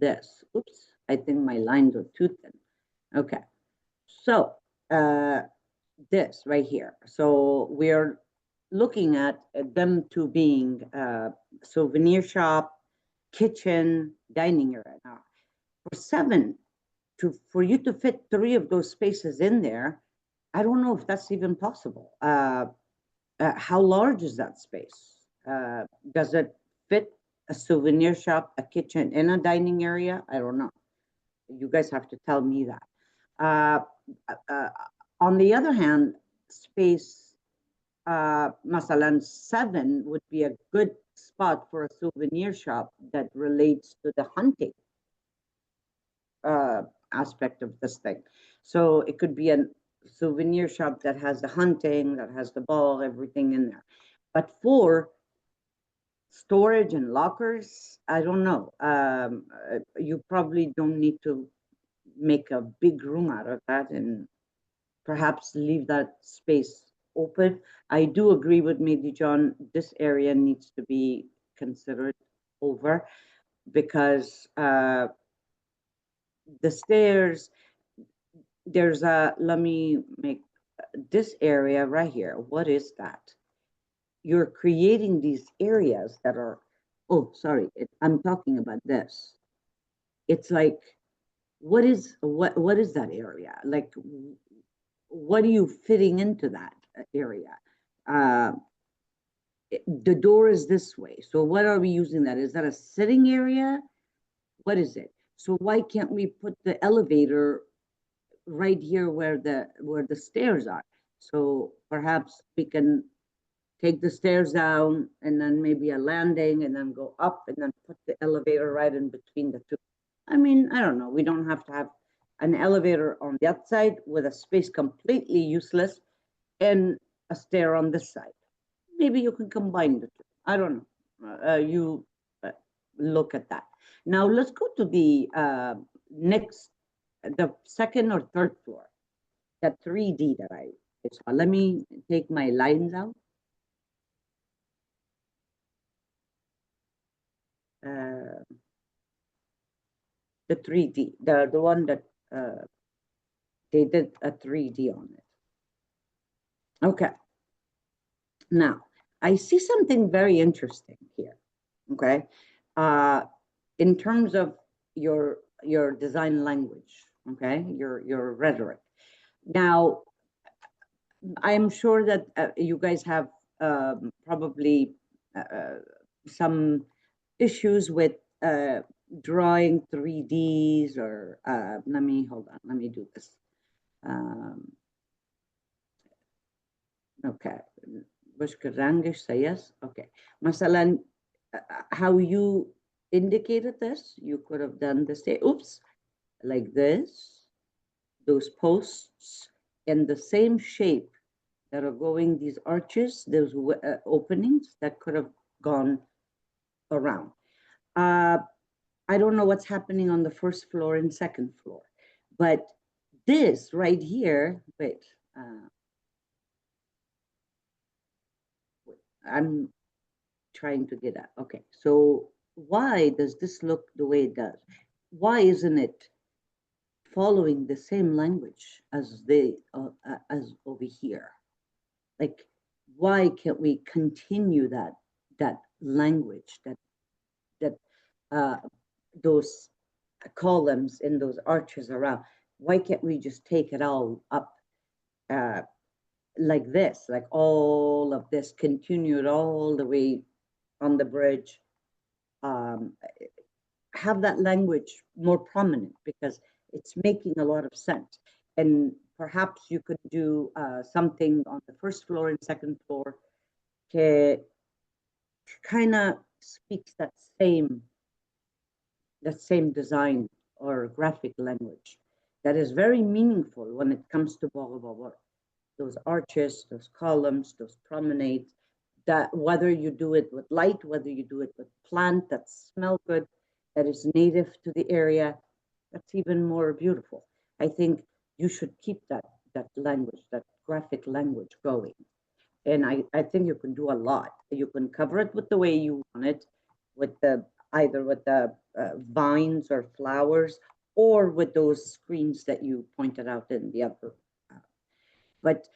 this. Oops, I think my lines are too thin. Okay, so this right here. So we're looking at them two being souvenir shop, kitchen, dining area. Now, for seven, for you to fit three of those spaces in there, I don't know if that's even possible. How large is that space? Does it fit a souvenir shop, a kitchen, and a dining area? I don't know. You guys have to tell me that. Uh, uh, on the other hand, space Masalan 7 would be a good spot for a souvenir shop that relates to the hunting aspect of this thing. So it could be a souvenir shop that has the hunting, that has the ball, everything in there. But for storage and lockers, I don't know. You probably don't need to make a big room out of that and perhaps leave that space open. I do agree with Mehdi John, this area needs to be considered over because the stairs, there's a, let me make this area right here. What is that? You're creating these areas that are, oh, sorry, I'm talking about this. It's like, what is that area? Like, what are you fitting into that area? The door is this way. So what are we using that? Is that a sitting area? What is it? So why can't we put the elevator right here where the stairs are? So perhaps we can take the stairs down and then maybe a landing and then go up and then put the elevator right in between the two. I mean, I don't know. We don't have to have an elevator on the outside with a space completely useless and a stair on this side. Maybe you can combine the two. I don't know. You look at that. Now let's go to the next, the second or third floor, that 3D that I saw. Let me take my lines out. The 3D, the one that they did a 3D on it. Okay. Now, I see something very interesting here, okay? In terms of your design language, okay? Your rhetoric. Now, I'm sure that you guys have probably some issues with drawing 3Ds or let me, hold on, let me do this. Okay, okay. Masalan, how you indicated this, you could have done this, oops, like this, those posts in the same shape that are going, these arches, those openings that could have gone around. I don't know what's happening on the first floor and second floor, but this right here, wait, I'm trying to get at, okay, so why does this look the way it does? Why isn't it following the same language as as over here? Like, why can't we continue that language, that those columns in those arches around? Why can't we just take it all up like this, like all of this, continue it all the way on the bridge? Have that language more prominent because it's making a lot of sense. And perhaps you could do something on the first floor and second floor to kind of speaks that same design or graphic language that is very meaningful when it comes to BAGH-E-BABUR. Those arches, those columns, those promenades, that whether you do it with light, whether you do it with plant that smell good, that is native to the area, that's even more beautiful. I think you should keep that language, that graphic language going. And I think you can do a lot. You can cover it with the way you want it, with the either with the vines or flowers, or with those screens that you pointed out in the other. But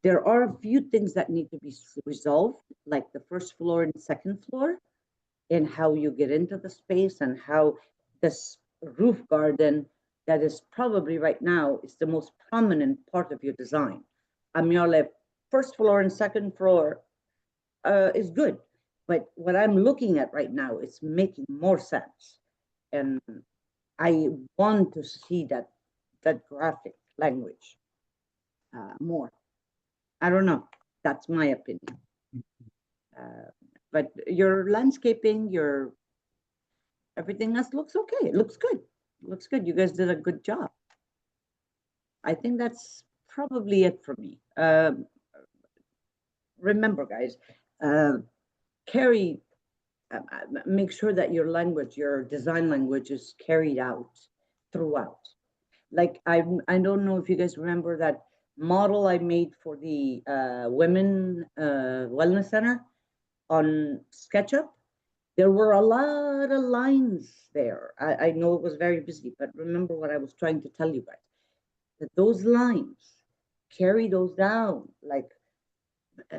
there are a few things that need to be resolved, like the first floor and second floor, and how you get into the space, and how this roof garden that is probably right now is the most prominent part of your design. Amyale, first floor and second floor is good, but what I'm looking at right now is making more sense, and I want to see that graphic language more. I don't know. That's my opinion. But your landscaping, your everything else looks okay. It looks good. It looks good. You guys did a good job. I think that's probably it for me. Remember, guys, carry, make sure that your language, your design language is carried out throughout. Like, I don't know if you guys remember that model I made for the Women Wellness Center on SketchUp. There were a lot of lines there. I know it was very busy, but remember what I was trying to tell you guys, that those lines, carry those down, like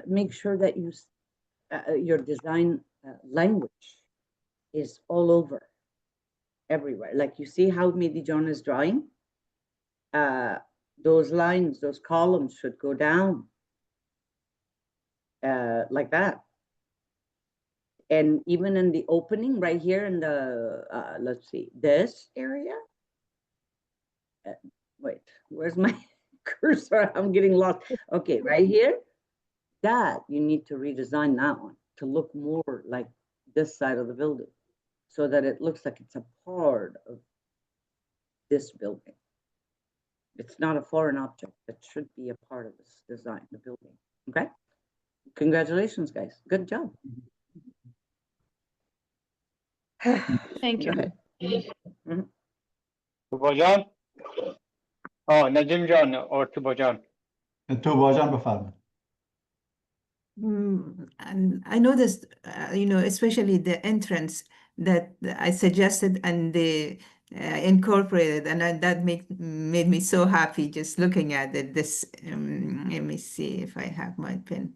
make sure that you your design language is all over, everywhere. Like, you see how MEHDI John is drawing? Those lines, those columns should go down like that. And even in the opening right here in the, let's see, this area. Wait, where's my cursor? I'm getting lost. Okay, right here. That you need to redesign that one to look more like this side of the building, so that it looks like it's a part of this building. It's not a foreign object. It should be a part of this design, the building. Okay? Congratulations, guys. Good job. Thank you. Go ahead. توباجان نجم جان or توباجان. توباجان بفرمایید. And I noticed, especially the entrance that I suggested and they incorporated, and that made me so happy just looking at it. Let me see if I have my pen.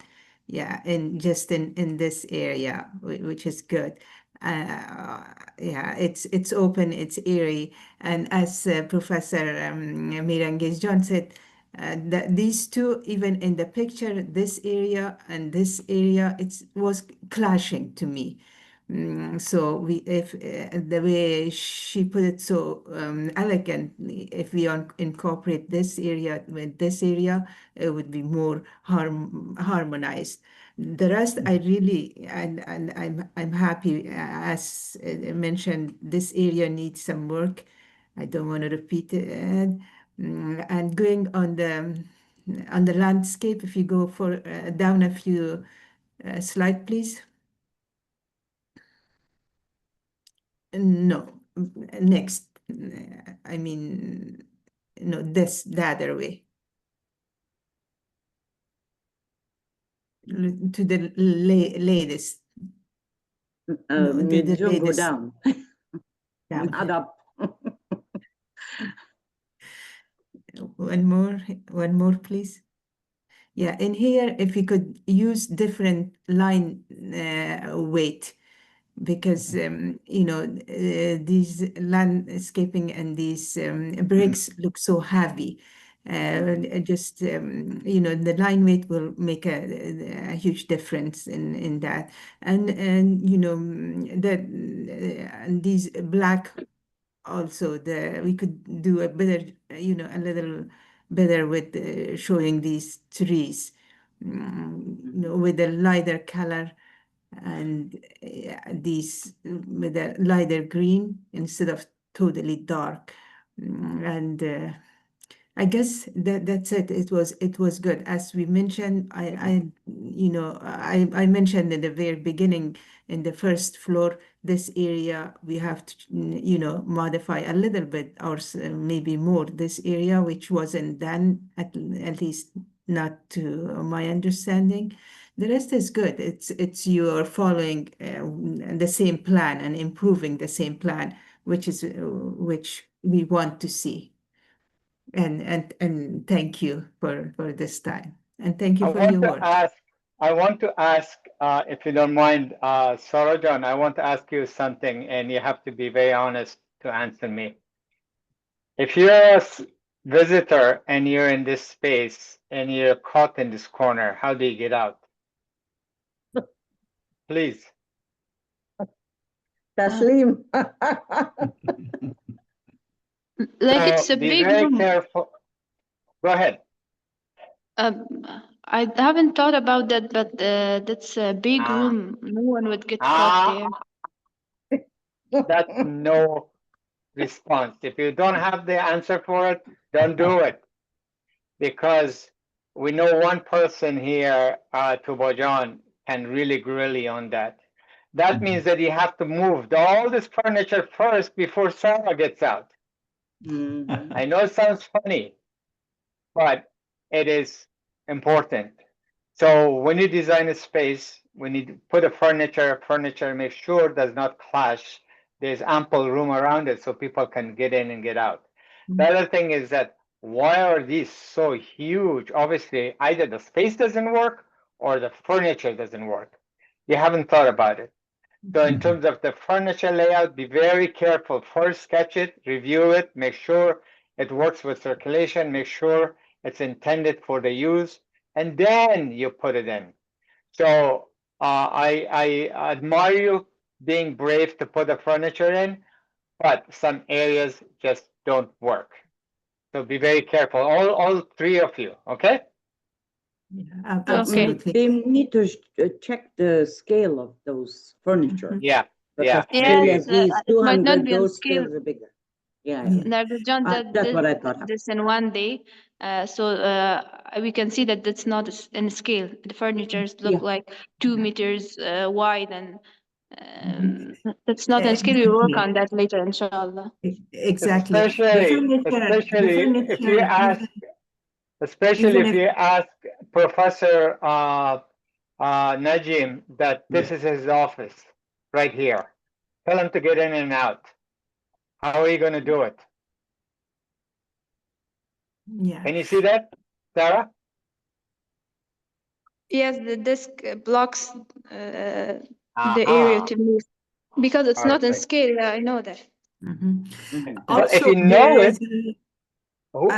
Yeah, in this area, which is good. Yeah, it's open, it's airy, and as Professor Miranges John said, that these two, even in the picture, this area and this area, it was clashing to me. So if the way she put it so elegantly, if we incorporate this area with this area, it would be more harmonized. The rest, I really, and I'm happy. As mentioned, this area needs some work. I don't want to repeat it. And going on the landscape, if you go for down a few slide, please. No, next. I mean, no, the other way. To the latest. No, to the don't go latest. down. Not up. One more, please. Yeah, in here, if we could use different line weight, because these landscaping and these bricks look so heavy. Just the line weight will make a huge difference in that, and that and these black also, we could do a better, a little better with showing these trees, with a lighter color, and these with a lighter green instead of totally dark. And I guess that's it. It was good. As we mentioned, I mentioned in the very beginning, in the first floor, this area we have to modify a little bit, or maybe more, this area, which wasn't done, at least not to my understanding. The rest is good. It's you're following the same plan and improving the same plan, which we want to see. And thank you for this time. And thank you for your work. I want to ask, if you don't mind, Sorojan, I want to ask you something, and you have to be very honest to answer me. If you're a visitor and you're in this space and you're caught in this corner, how do you get out? Please. Taslim. Like it's So a be big very room. careful. Go ahead. I haven't thought about that, but that's a big Ah. room. No one would get caught there. That's no response. If you don't have the answer for it, don't do it. Because we know one person here, Tubojan, can really grill you on that. That means that you have to move all this furniture first before Sarah gets out. Mhm. I know it sounds funny, but it is important. So when you design a space, when you put a furniture make sure does not clash. There's ample room around it so people can get in and get out. The other thing is that why are these so huge? Obviously, either the space doesn't work or the furniture doesn't work. You haven't thought about it. So in terms of the furniture layout, be very careful. First, sketch it, review it, make sure it works with circulation, make sure it's intended for the use, and then you put it in. So I admire you being brave to put the furniture in, but some areas just don't work. So be very careful, all three of you, okay? Yeah, Okay. absolutely. They need to check the scale of those furniture. Yeah, Because yeah. Yes, really these it might not 200, be on those scale. scales are bigger. Yeah, Yeah. Dr. John that's what I thought. this in one day. So we can see that that's not in scale. The furnitures look Yeah. like 2 meters wide, and that's not in scale. We'll work Exactly. on that later, inshallah. Exactly. Especially if you ask, especially if you ask Professor Najim that this is his office right here. Tell him to get in and out. How are you going to do it? Yeah. Can you see that, Sarah? Yes, the disc blocks the Aha. area to move because it's not in Perfect. scale. Yeah, I know that. Mhm. Mhm. Well, if Also, you know there it, is a- oh,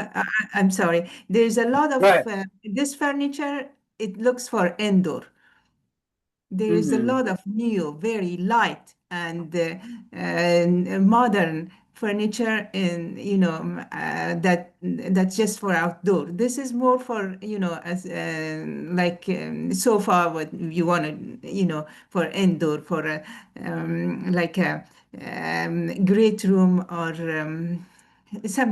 I'm sorry. There's a lot of go ahead. this furniture. It looks for indoor. There is a Mhm. lot of new, very light and modern furniture in, that's just for outdoor. This is more for, as like sofa, what you want to, for indoor, for like a great room or some,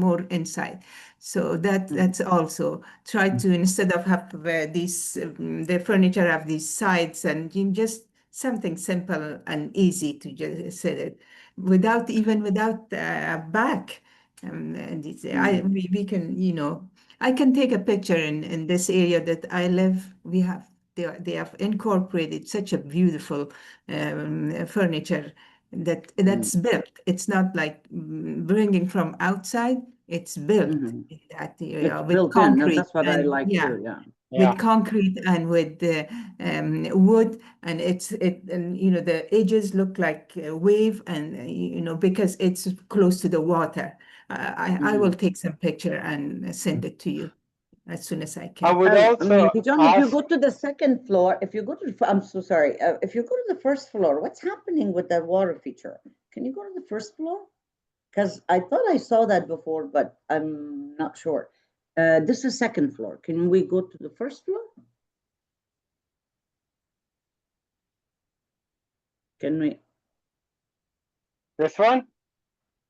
more inside. So that's also try to, instead of have these the furniture have these sides, and just something simple and easy to just set it without a back. And we can, I can take a picture in this area that I live. They have incorporated such a beautiful furniture that's built. It's not like bringing from outside. It's built Mhm. in that area It's with built in. concrete That's what I and like too. Yeah. Yeah. with concrete and with wood, and the edges look like a wave, and because it's close to the water. I will take some picture and send it to you as soon as I I can. would also John, if you ask, go to the second floor, if you go to I'm so sorry. If you go to the first floor, what's happening with that water feature? Can you go to the first floor? Because I thought I saw that before, but I'm not sure. This is second floor. Can we go to the first floor? Can we? this one?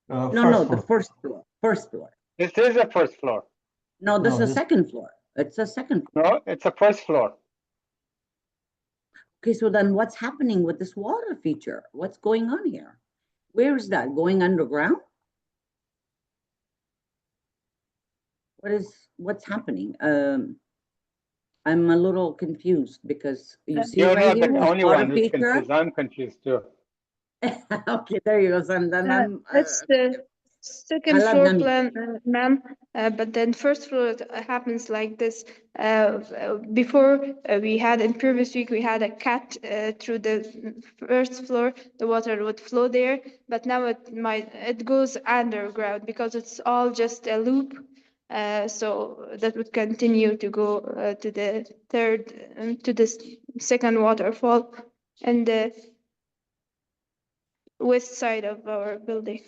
No, First the floor. first floor. First floor. This is a first floor. No, this No, is this- second floor. It's a second floor. No, it's a first floor. Okay, so then what's happening with this water feature? What's going on here? Where is that going underground? What's happening? I'm a little confused because you see You're right not here, the this only water one who's feature. confused. I'm confused too. Okay, there you go. So then I'm, That's the second Halab floor Nami. plan, ma'am. But then first floor it happens like this. Before we had in previous week we had a cut through the first floor. The water would flow there, but now it goes underground because it's all just a loop. So that would continue to go to the third to the second waterfall and the west side of our building.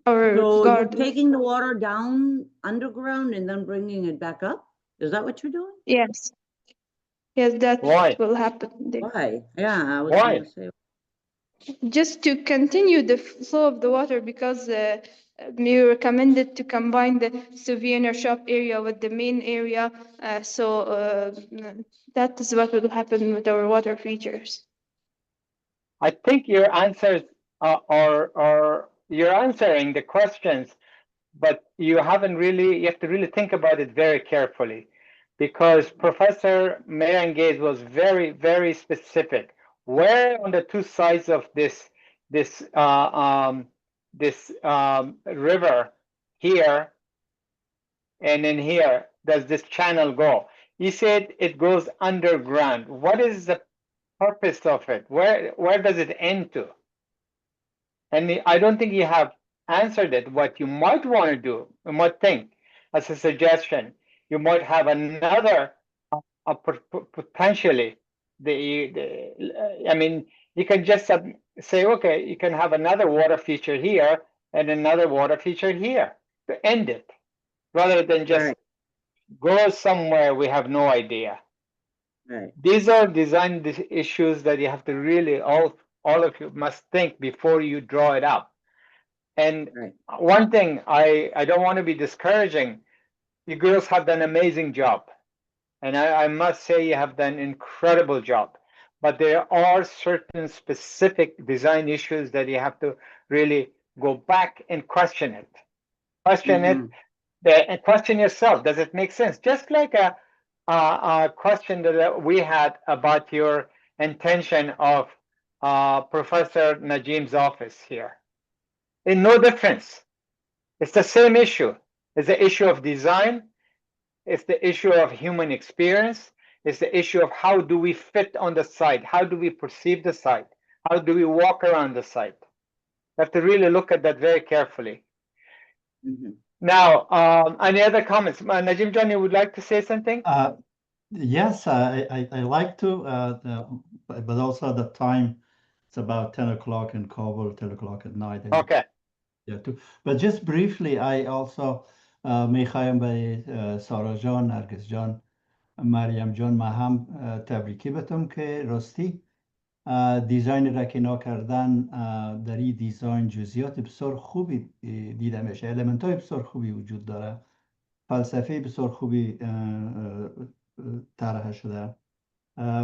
Our So you're garden. taking the water down underground and then bringing it back up? Is that what you're doing? Yes. Yes, that Why? will happen there. Why? Yeah, I was Why? gonna say. Just to continue the flow of the water because we recommended to combine the souvenir shop area with the main area. That is what will happen with our water features. I think your answers are you're answering the questions, but you haven't really, you have to really think about it very carefully because Professor Merenguez was very, very specific. Where on the two sides of this river here and in here does this channel go? He said it goes underground. What is the purpose of it? Where does it end to? And I don't think you have answered it. What you might want to do, you might think, as a suggestion, you might have another, potentially, I mean, you can just say, okay, you can have another water feature here and another water feature here to end it, rather than just Right, go somewhere we have no idea. right. These are design issues that you have to really, all of you must think before you draw it up. And Right. one thing, I don't want to be discouraging. You girls have done an amazing job. And I must say you have done an incredible job. But there are certain specific design issues that you have to really go back and question it. Question it, and question yourself. Does it make sense? Just like a question that we had about your intention of Professor Najim's office here. In no difference. It's the same issue. It's the issue of design. It's the issue of human experience. It's the issue of how do we fit on the site? How do we perceive the site? How do we walk around the site? You have to really look at that very carefully. Now, any other comments? Najim John, you would like to say something? Yes, I like to, but also the time, it's about 10 o'clock in Kabul, 10 o'clock at night. Okay. Yeah, too. But just briefly, I also میخوایم به سارا جان، نرگس جان، مریم جان ما هم تبریکی بتم که راستی دیزاین را که نا کردن در این دیزاین جزئیات بسیار خوبی دیده میشه، المنت های بسیار خوبی وجود داره، فلسفه بسیار خوبی طرح شده،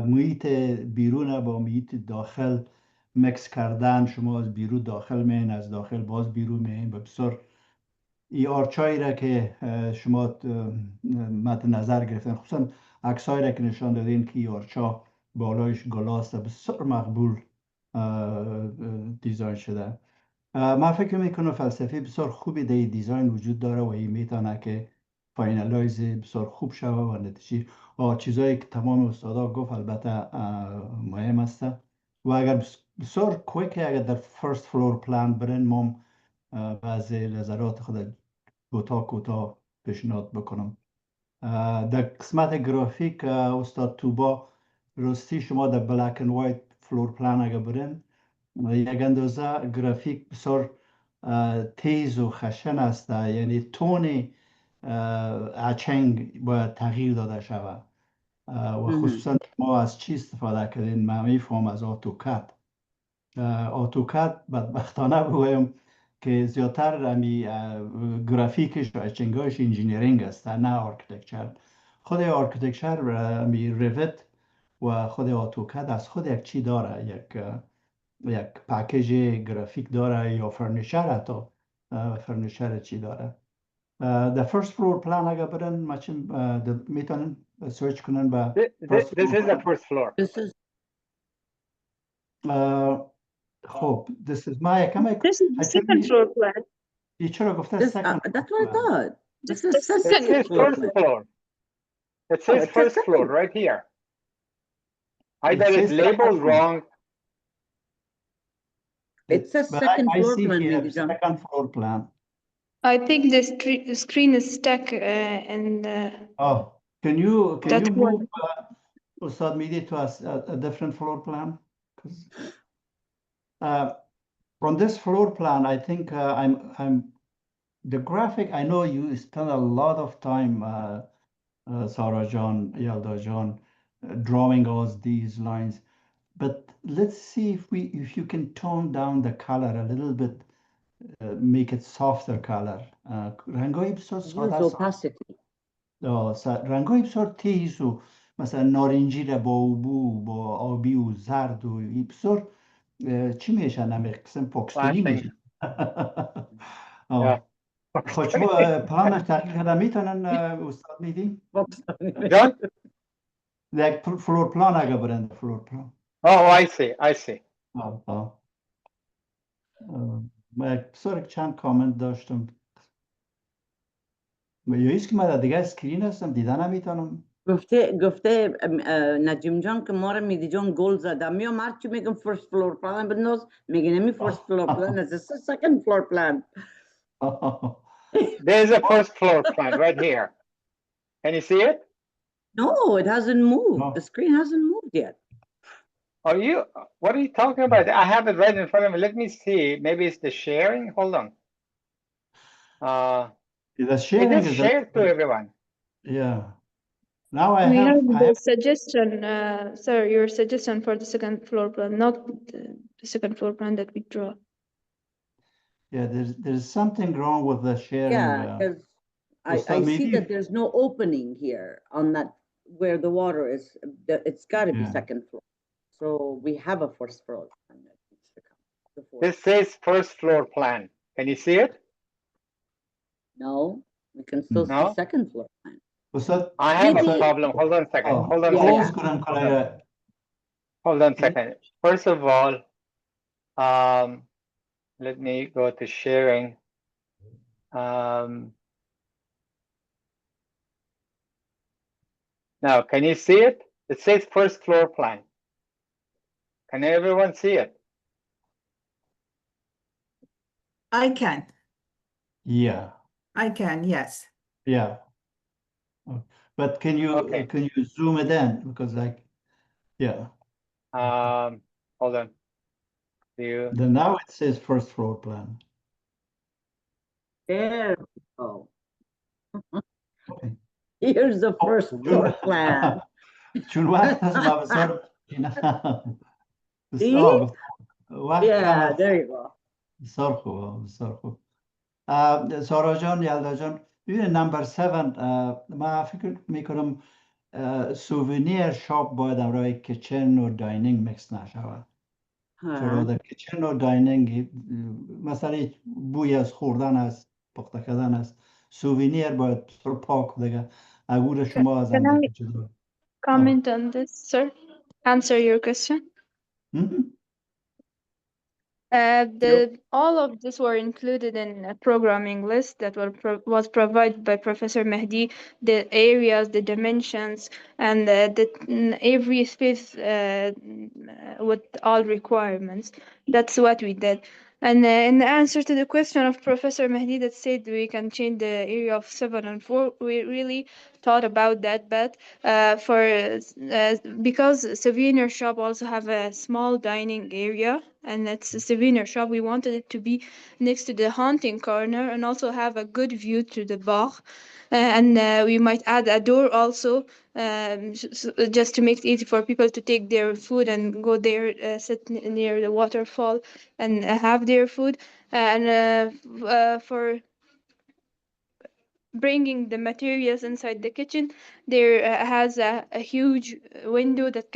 محیط بیرون با محیط داخل مکس کردن، شما از بیرون داخل میین، از داخل باز بیرون میین، بسیار ای آرچایی را که شما مد نظر گرفتن، خصوصا عکسایی را که نشان دادین که ای آرچا بالایش گلاست بسیار مقبول دیزاین شده. من فکر میکنم فلسفه بسیار خوبی در دیزاین وجود داره و این میتونه که فاینالایز بسیار خوب شوه و نتیجه چیزایی که تمام استادا گفت البته مهم است و اگر بسیار کویک اگر در فرست فلور پلان برن ما بعضی نظرات خود کوتاه پیشنهاد بکنم. در قسمت گرافیک استاد توبا راستی شما در بلک اند وایت فلور پلان اگر برن یک اندازه گرافیک بسیار تیز و خشن است، یعنی تون اچنگ باید تغییر داده شود و خصوصا ما از چی استفاده کردیم؟ من میفهم از آتوکاد. آتوکاد بدبختانه بگویم که زیادتر همی گرافیکش و اچنگاش انجینیرینگ است نه آرکیتکچر. خود آرکیتکچر همی ریوت و خود آتوکاد از خود یک چی داره، یک پکیج گرافیک داره یا فرنیچر، حتی فرنیچر چی داره. در فرست فلور پلان اگر برن میتونن سویچ کنن به This is the first floor. This is, خب this is ما یکم This is the second floor plan. چرا گفته this, second that's what I thought. This is This is It second says floor first plan. floor. It Oh, says it says first floor second. right here. It Either it's says labeled second floor. wrong. It says But second I floor see plan, here Mehdi Jan. second floor plan. I think the screen is stuck and Oh, can you that move one. Ustad Mehdi to a different floor plan? 'Cause, on this floor plan, I think I'm the graphic. I know you spend a lot of time, Sarah John, Yalda John, drawing all these lines. But let's see if you can tone down the color a little bit, make it softer color. رنگای بسیار ساده Use است. opacity. رنگای بسیار تیز و مثلا نارنجی را با بو با آبی و زرد و بسیار چی میشن همه قسم پاکستانی Flashing. میشن. Yeah. خب شما پلانش تحقیق کردن میتونن استاد میدین؟ John? یک فلور پلان اگه برند فلور پلان. Oh, I see. I see. بسیار چند کامنت داشتم. یا ایست که من دیگه اسکرین هستم دیدن نمیتونم. گفته نجیم جان که ما رو میدی جان گل زده میام هرچی میگم first floor plan بنداز میگه نمی first floor plan this is second floor plan. There's a first floor plan right here. Can you see it? No, it hasn't moved. No. The screen hasn't moved yet. What are you talking about? I have it right in front of me. Let me see. Maybe it's the sharing. Hold on. The sharing It is is shared to everyone. Yeah. Now We I have the have suggestion, sir, your suggestion for the second floor plan, not the second floor plan that we draw. yeah. There's something wrong with the sharing. Yeah, because I so see maybe- that there's no opening here on that where the water is. It's got to be Yeah. second floor. So we have a first floor plan that needs to come before. This says first floor plan. Can you see it? No, we can still No? see second floor plan. Ustad, I have a Maybe- problem. Hold on a second. oh, Hold on a Yeah, second. close کنم کار Hold on a second. First of all, let me go to sharing. Now, can you see it? It says first floor plan. Can everyone see it? I can. Yeah. I can, yes. Yeah. But can Okay. you zoom it in because yeah. Hold on. Then now it says first floor plan. there we go. Okay. Here's the first floor plan. چون وقت از ما بسیار See? وقت Yeah, there you go. بسیار خوب بسیار خوب سارا جان یلدا جان ببینید نمبر 7 ما فکر میکنم سوونیر شاپ باید امرای کچن و داینینگ مکس نشود چرا در کچن و داینینگ مثلا بوی از خوردن است پخته کردن است سوونیر باید پاک دیگه اگور شما از Can I اندازه جدا comment on this, sir? Answer your question. All of this were included in a programming list that was provided by Professor Mehdi. The areas, the dimensions, and every space with all requirements. That's what we did. And in answer to the question of Professor Mehdi that said we can change the area of 7 and 4, we really thought about that, but because souvenir shop also have a small dining area and it's a souvenir shop, we wanted it to be next to the hunting corner and also have a good view to the BAGH. And we might add a door also, just to make it easy for people to take their food and go there, sit near the waterfall and have their food. And for bringing the materials inside the kitchen, there has a huge window that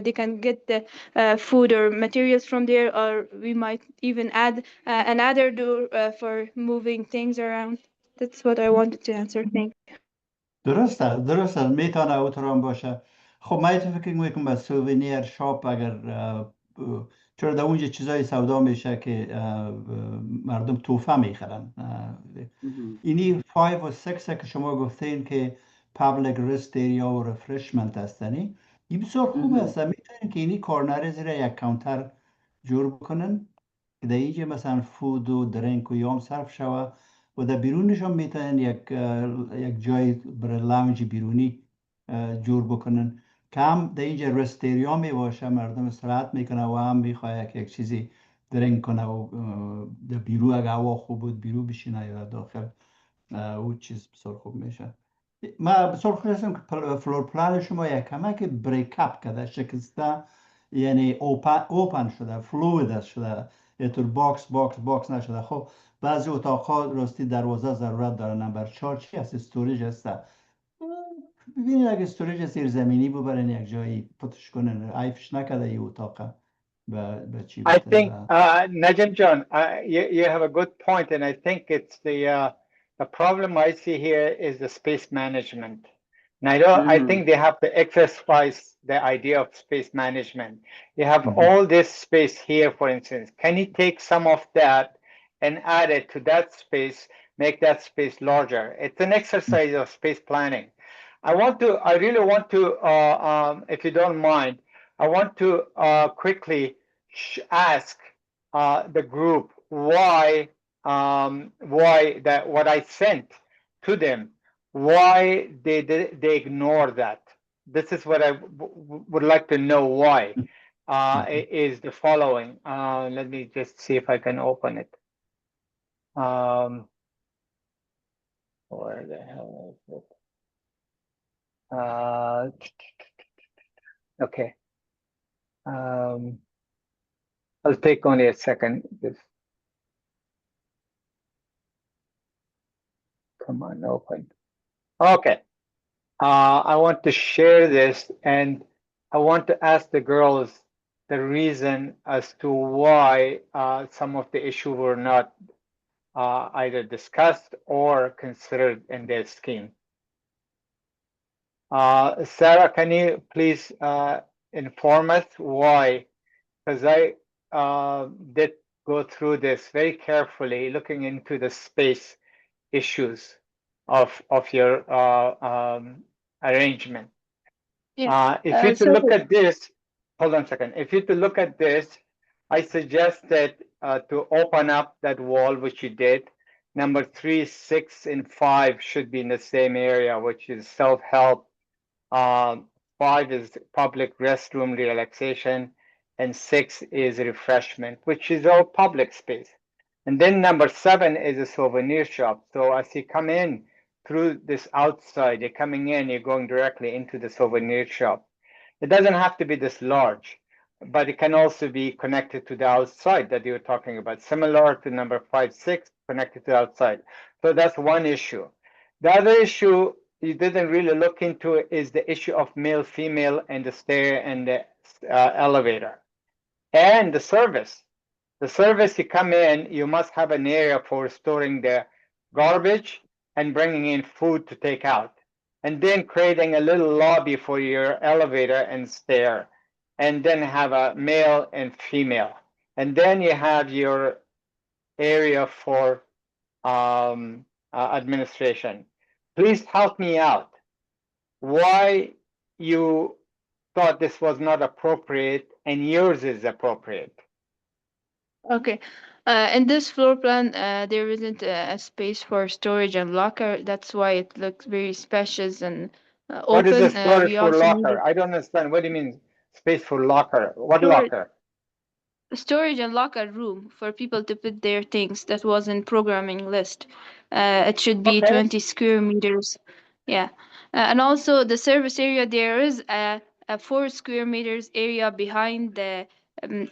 they can get the food or materials from there, or we might even add another door for moving things around. That's what I wanted to answer. Thank you. درسته میتونه اوترام باشه. خب من فکر میکنم به سوونیر شاپ اگر چرا در اونجا چیزای سودا میشه که مردم توفه میخرن. اینی 5 و 6 که شما گفتین که پابلیک رست ایریا و رفرشمنت هستنی، این بسیار خوب است. میتونین که اینی کارنر زیر یک کانتر جور بکنن که در اینجا مثلا فود و درینک و یام صرف شوه و در بیرونش هم میتونن یک جای برای لاونج بیرونی جور بکنن که هم در اینجا رستوریا می باشه، مردم استراحت میکنه و هم میخواه یک چیزی درینک کنه و در بیرو اگه هوا خوب بود بیرو بشینه یا داخل او چیز بسیار خوب میشه. ما بسیار خوش هستم که فلور پلان شما یک کمک بریکاپ کرده، شکسته، یعنی اوپن شده، فلوید شده، یه طور باکس نشده. خب بعضی اتاقها راستی دروازه ضرورت داره. نمبر 4 چی هست؟ استوریج هست. ببینید اگه استوریج زیر زمینی ببرین یک جایی پتش کنن، عیفش نکده این اتاق به چی I بده. think, Najim John, you have a good point, and I think it's the problem I see here is the space management. And I think they have to exercise the idea of space management. You have all this space here, for instance. Can you take some of that and add it to that space, make that space larger? It's an exercise of space planning. I really want to, if you don't mind, I want to quickly ask the group why that what I sent to them, why they ignore that. This is what I would like to know why. Is the following. Let me just see if I can open it. Where the hell is it? Okay. I'll take only a second. Just come on, open. Okay. I want to share this, and I want to ask the girls the reason as to why some of the issues were not either discussed or considered in their scheme. Sarah, can you please inform us why? Because I did go through this very carefully, looking into the space issues of your arrangement. If you to look at this, hold on a second. If you to look at this, I suggested to open up that wall, which you did. Number 3, 6, and 5 should be in the same area, which is self-help. 5 is public restroom relaxation, and 6 is refreshment, which is all public space. And then number 7 is a souvenir shop. So as you come in through this outside, you're coming in, you're going directly into the souvenir shop. It doesn't have to be this large, but it can also be connected to the outside that you were talking about, similar to number 5, 6, connected to the outside. So that's one issue. The other issue you didn't really look into is the issue of male, female, and the stair and the elevator. And the service. The service, you come in, you must have an area for storing the garbage and bringing in food to take out. And then creating a little lobby for your elevator and stair. And then have a male and female. And then you have your area for administration. Please help me out. Why you thought this was not appropriate and yours is appropriate? Okay. In this floor plan, there isn't a space for storage and locker. That's why it looks very spacious and What is open. the storage We for also locker? needed I don't understand. What do you mean space for locker? What storage, locker? storage and locker room for people to put their things. That was in programming list. It should be Okay. 20 square meters. Yeah. And also the service area, there is a 4 square meters area behind the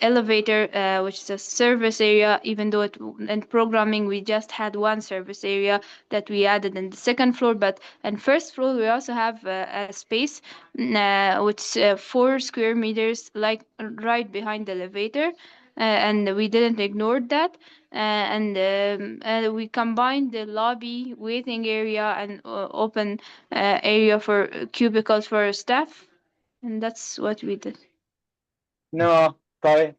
elevator, which is a service area, even though in programming we just had one service area that we added in the second floor, but in first floor we also have a space which 4 square meters, like right behind the elevator. and we didn't ignore that. And we combined the lobby, waiting area, and open area for cubicles for staff, and that's what we did. No, sorry,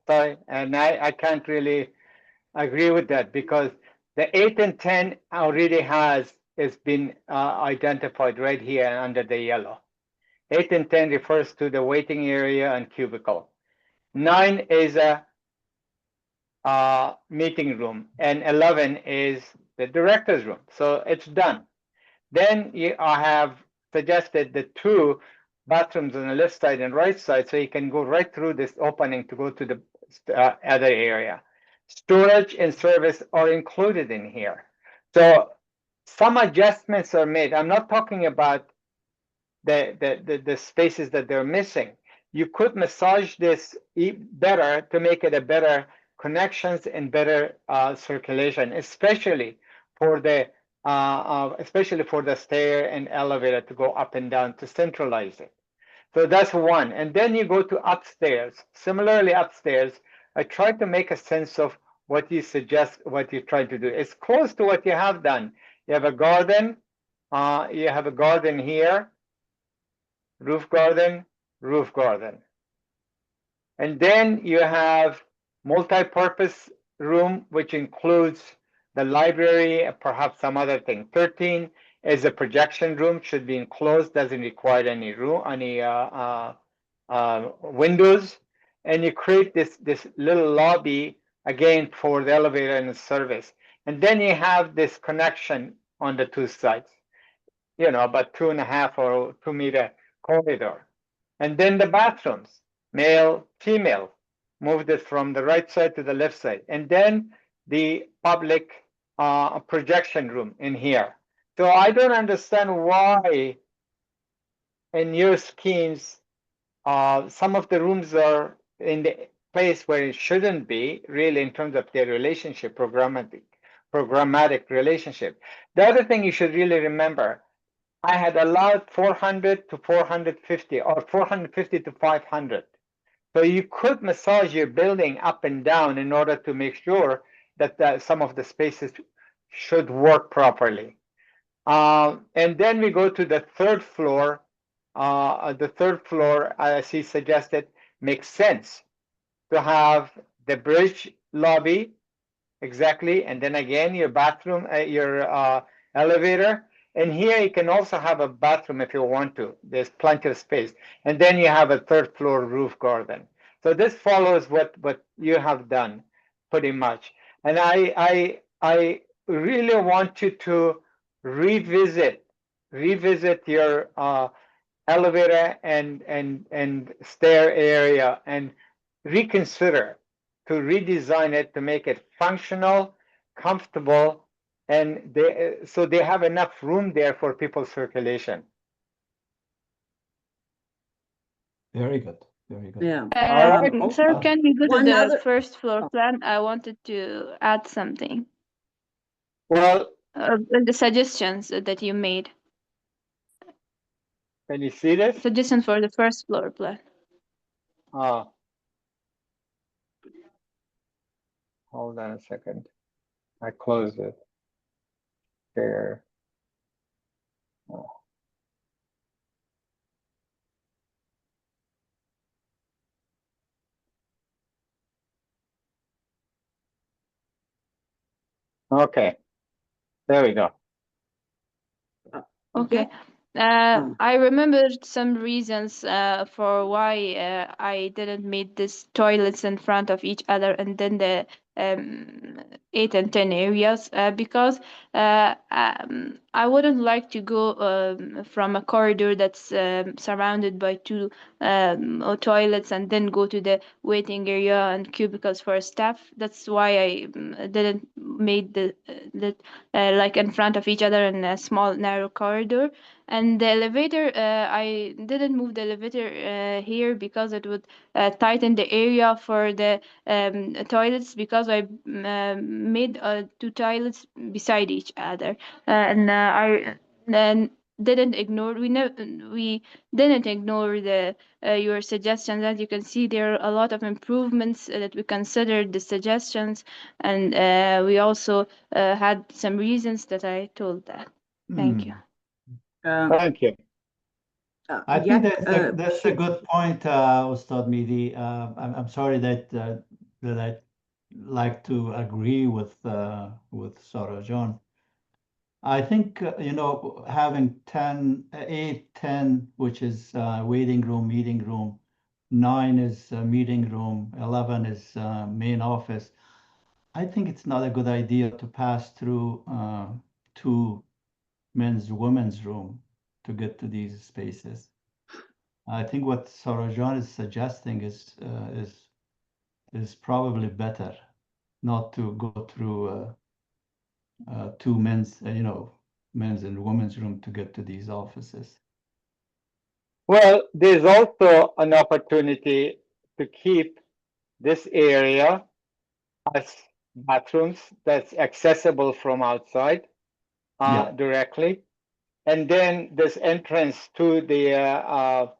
and I can't really agree with that, because the 8 and 10 already has been identified right here under the yellow. 8 and 10 refers to the waiting area and cubicle. 9 is a meeting room, and 11 is the director's room. So it's done. Then I have suggested the 2 bathrooms on the left side and right side, so you can go right through this opening to go to the other area. Storage and service are included in here. So some adjustments are made. I'm not talking about the spaces that they're missing. You could massage this better to make it a better connections and better circulation, especially for the stair and elevator to go up and down to centralize it. So that's one. And then you go to upstairs. Similarly, upstairs, I tried to make a sense of what you suggest, what you try to do. It's close to what you have done. You have a garden. You have a garden here, roof garden. And then you have multi-purpose room, which includes the library, perhaps some other thing. 13 is a projection room, should be enclosed, doesn't require any room, any windows. And you create this little lobby again for the elevator and the service. And then you have this connection on the 2 sides, about 2.5 or 2 meter corridor. And then the bathrooms, male, female, moved it from the right side to the left side. And then the public projection room in here. So I don't understand why in your schemes, some of the rooms are in the place where it shouldn't be, really, in terms of their relationship, programmatic relationship. The other thing you should really remember, I had allowed 400 to 450 or 450 to 500. So you could massage your building up and down in order to make sure that some of the spaces should work properly. And then we go to the 3rd floor. The 3rd floor, as he suggested, makes sense to have the bridge lobby, exactly, and then again your bathroom, your elevator. And here you can also have a bathroom if you want to. There's plenty of space. And then you have a 3rd floor roof garden. So this follows what you have done, pretty much. And I really want you to revisit your elevator and stair area and reconsider to redesign it to make it functional, comfortable, and so they have enough room there for people's circulation. Very good. Very good. Yeah. All right. Sir, can we go to One the other- first floor plan? I wanted to add something. Well, The suggestions that you made. can you see this? Suggestion for the first floor plan. Hold on a second. I closed it. There. Oh. Okay. There we go. Okay. Oh. I remembered some reasons for why I didn't make this toilets in front of each other and then the 8 and 10 areas because I wouldn't like to go from a corridor that's surrounded by 2 toilets and then go to the waiting area and cubicles for staff. That's why I didn't make the like in front of each other in a small narrow corridor. And the elevator, I didn't move the elevator here because it would tighten the area for the toilets because I made 2 toilets beside each other. And didn't ignore, we didn't ignore the your suggestions. As you can see, there are a lot of improvements that we considered the suggestions, and we also had some reasons that I told that. Thank you. Thank you. I think Yet, that's a good point, Ustad MEHDI. I'm sorry that that I like to agree with Sarajan. I think you know, having 10, 8, 10, which is waiting room, meeting room, 9 is meeting room, 11 is main office. I think it's not a good idea to pass through 2 men's, women's room to get to these spaces. I think what Sarajan is suggesting is probably better, not to go through 2 men's, you know, men's and women's room to get to these offices. Well, there's also an opportunity to keep this area as bathrooms that's accessible from outside Yeah. directly. And then this entrance to the,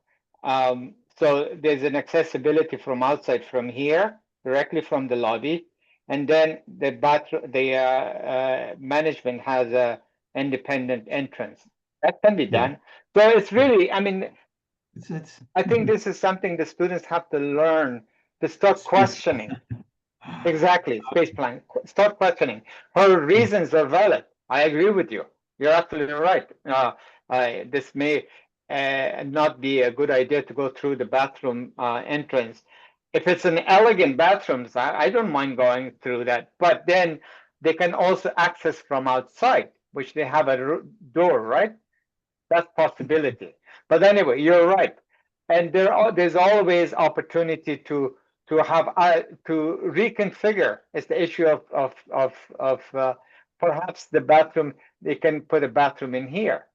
so there's an accessibility from outside from here, directly from the lobby. And then the bathroom, the management has a independent entrance. That can be done. So it's really, I mean, I think this is something the students have to learn to start questioning. Exactly, space plan. Start questioning. Her reasons are valid. I agree with you. You're absolutely right. This may not be a good idea to go through the bathroom entrance. If it's an elegant bathrooms, I don't mind going through that. But then they can also access from outside, which they have a door, right? That's possibility. But anyway, you're right. And there's always opportunity to have to reconfigure. It's the issue of perhaps the bathroom. They can put a bathroom in here,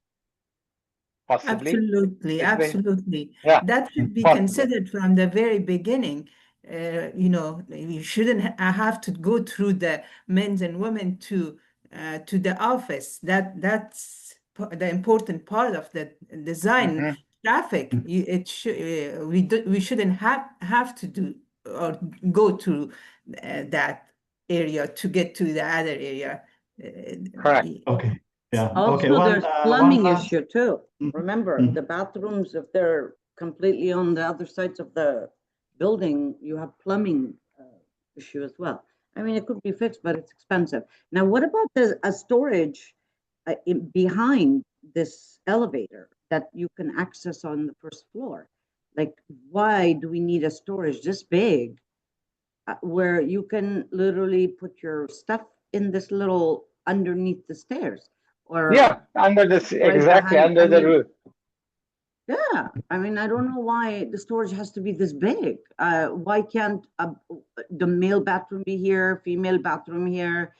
possibly. Absolutely, absolutely. Yeah, That should be possibly. considered from the very beginning. You know, you shouldn't have to go through the men's and women to the office. That's the important part of the design. Traffic. We shouldn't have to do or go to that area to get to the other area. Correct. Okay. Yeah. Also, Okay. there's plumbing last- issue too. Mhm. Remember, Mhm. the bathrooms, if they're completely on the other sides of the building, you have plumbing issue as well. I mean, it could be fixed, but it's expensive. Now, what about a storage behind this elevator that you can access on the first floor? Like, why do we need a storage this big where you can literally put your stuff in this little underneath the stairs? Or Yeah, under this, right exactly, behind, under the roof. yeah, I mean, I don't know why the storage has to be this big. Why can't the male bathroom be here, female bathroom here,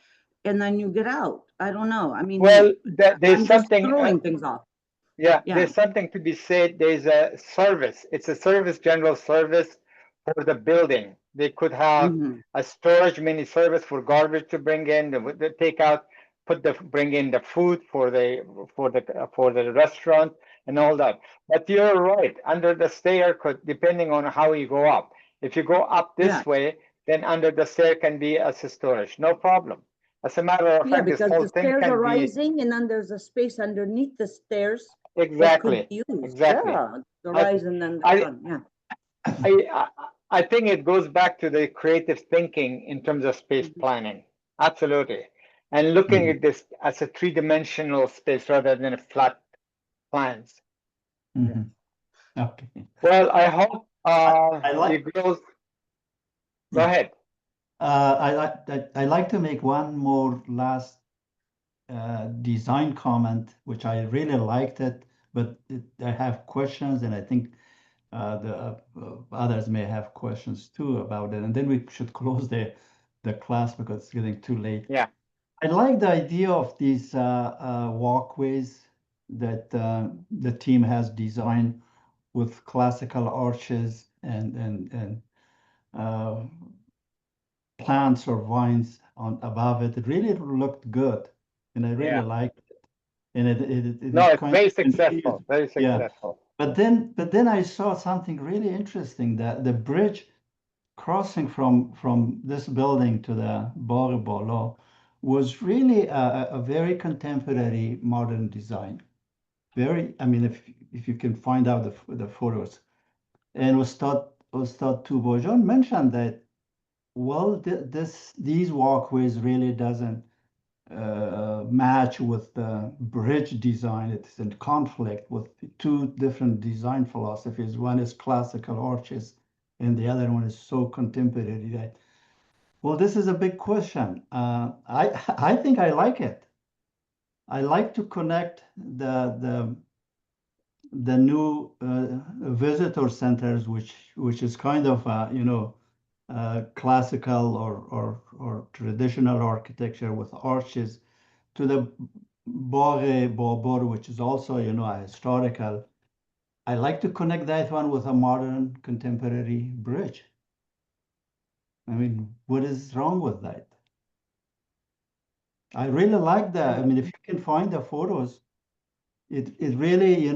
and then you get out? I don't know. I mean, Well, there's I'm just something. throwing things off. Yeah, Yeah. there's something to be said. There's a service. It's a service, general service for the building. They could have Mhm. a storage mini service for garbage to bring in, the take out, bring in the food for the restaurant and all that. But you're right. Under the stair, depending on how you go up. If you go up this Yeah. way, then under the stair can be as a storage. No problem. As a matter of Yeah, fact, this because whole the thing stairs can are be rising, and then there's a space underneath the stairs that could exactly, be used. exactly. Yeah, the I- rise and then the I- run. Yeah. I think it goes back to the creative thinking in terms of space Mhm. planning. Absolutely. And looking at this as a three-dimensional space rather than a flat plans. Mhm. Okay. Well, I hope I like- you girls go ahead. I like to make one more last design comment, which I really liked it, but I have questions, and I think the others may have questions too about it. And then we should close the class because it's getting too late. Yeah. I like the idea of these walkways that the team has designed with classical arches and plants or vines on above it. It really looked good, and I really Yeah. liked it. and it No, is it's kind very of confused. successful, very Yeah. successful. But then I saw something really interesting, that the bridge crossing from this building to the BAGH-E-BABUR was really a very contemporary modern design. Very, I mean, if you can find out the photos. And Ustad Tubojan mentioned that, well, these walkways really doesn't match with the bridge design. It's in conflict with two different design philosophies. One is classical arches, and the other one is so contemporary that, well, this is a big question. I think I like it. I like to connect the new visitor centers, which is kind of classical or traditional architecture with arches, to the BAGH-E-BABUR, which is also a historical. I like to connect that one with a modern contemporary bridge. I mean, what is wrong with that? I really like that. I mean, if you can find the photos, it really,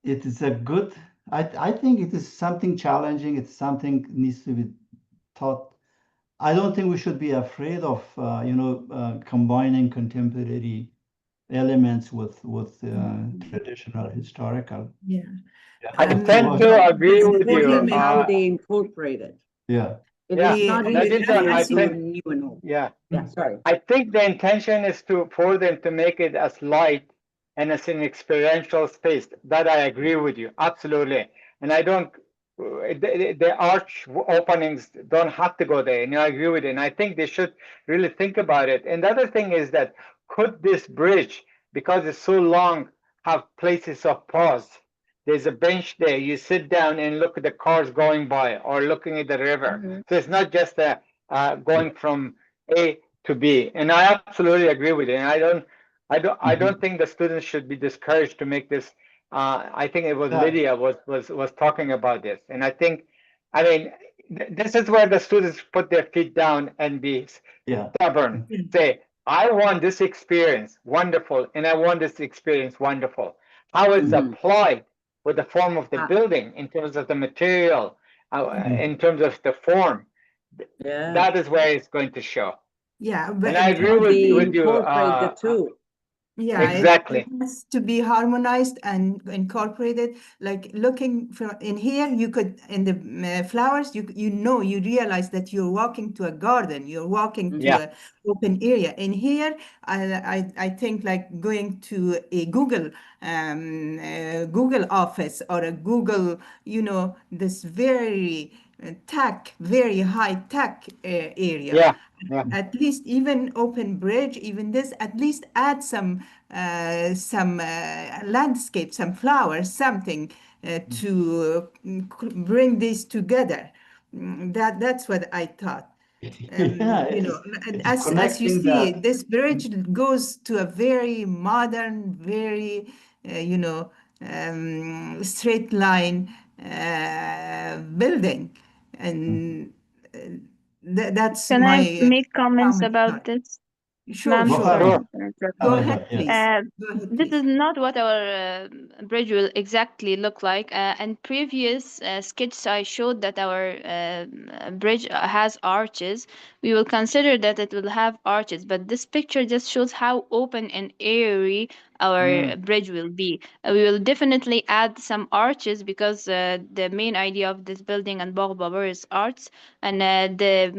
it is a good. I think it is something challenging. It's something needs to be taught. I don't think we should be afraid of combining contemporary elements with traditional historical. Yeah. I Um, tend to agree the with you. Important how problem they incorporate it. Yeah. It Yeah, is not the easy Nadine, to I do think, new and old. yeah, Yeah, sorry. I think the intention is for them to make it as light and as an experiential space. That I agree with you, absolutely. And I don't, the arch openings don't have to go there, and I agree with it. And I think they should really think about it. And the other thing is that, could this bridge, because it's so long, have places of pause? There's a bench there. You sit down and look at the cars going by, or looking at the river. So it's not just going from A to B. And I absolutely agree with it. And I don't think the students should be discouraged to make this. I think it was Yeah. Lydia was talking about this, and I mean, this is where the students put their feet down and be Yeah. stubborn. Say, I want this experience, wonderful, and I want this experience, wonderful. How it's applied with the form of the building, in terms of the material, in terms of the form, Yeah. that is where it's going to show. Yeah, And but I agree How they with you. incorporate the two. yeah, Exactly. it has to be harmonized and incorporated. Like looking from in here, you could in the flowers, you realize that you're walking to a garden, you're walking to Yeah. an open area. In here, I think like going to a Google office or a Google, this very very high tech area. Yeah. Yeah. At least even open bridge, even this, at least add some landscape, some flowers, something to bring this together. That's what I thought. Yeah, And it's as you connecting see, the. this bridge goes to a very modern, very straight line building, and that's Can I my make comments comment. about this? Sure, Ma'am, Go sure. sorry Sure. for interrupting. Go ahead, ahead, yes. please. Go ahead, This please. is not what our bridge will exactly look like. In previous sketches, I showed that our bridge has arches. We will consider that it will have arches, but this picture just shows how open and airy our bridge will be. We will definitely add some arches because the main idea of this building and BAGH-E-BABUR is arts, and the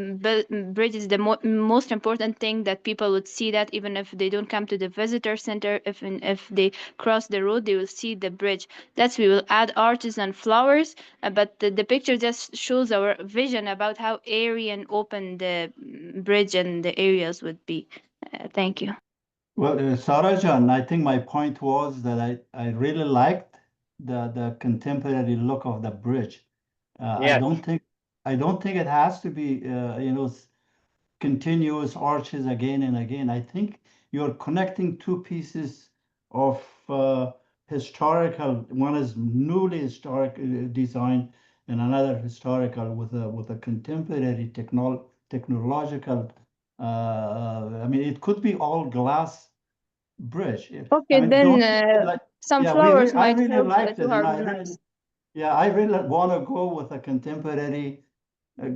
bridge is the most important thing that people would see, that even if they don't come to the visitor center, if they cross the road, they will see the bridge. That's we will add arches and flowers, but the picture just shows our vision about how airy and open the bridge and the areas would be. Thank you. Well, Sarajan, I think my point was that I really liked the contemporary look of the bridge. I Yes. don't think it has to be continuous arches again and again. I think you're connecting two pieces of historical. One is newly historic design, and another historical with a contemporary technological I mean, it could be all glass bridge. I Okay, mean, then like, some yeah, flowers I might really help liked to it. I really, harmonize. I really want to go with a contemporary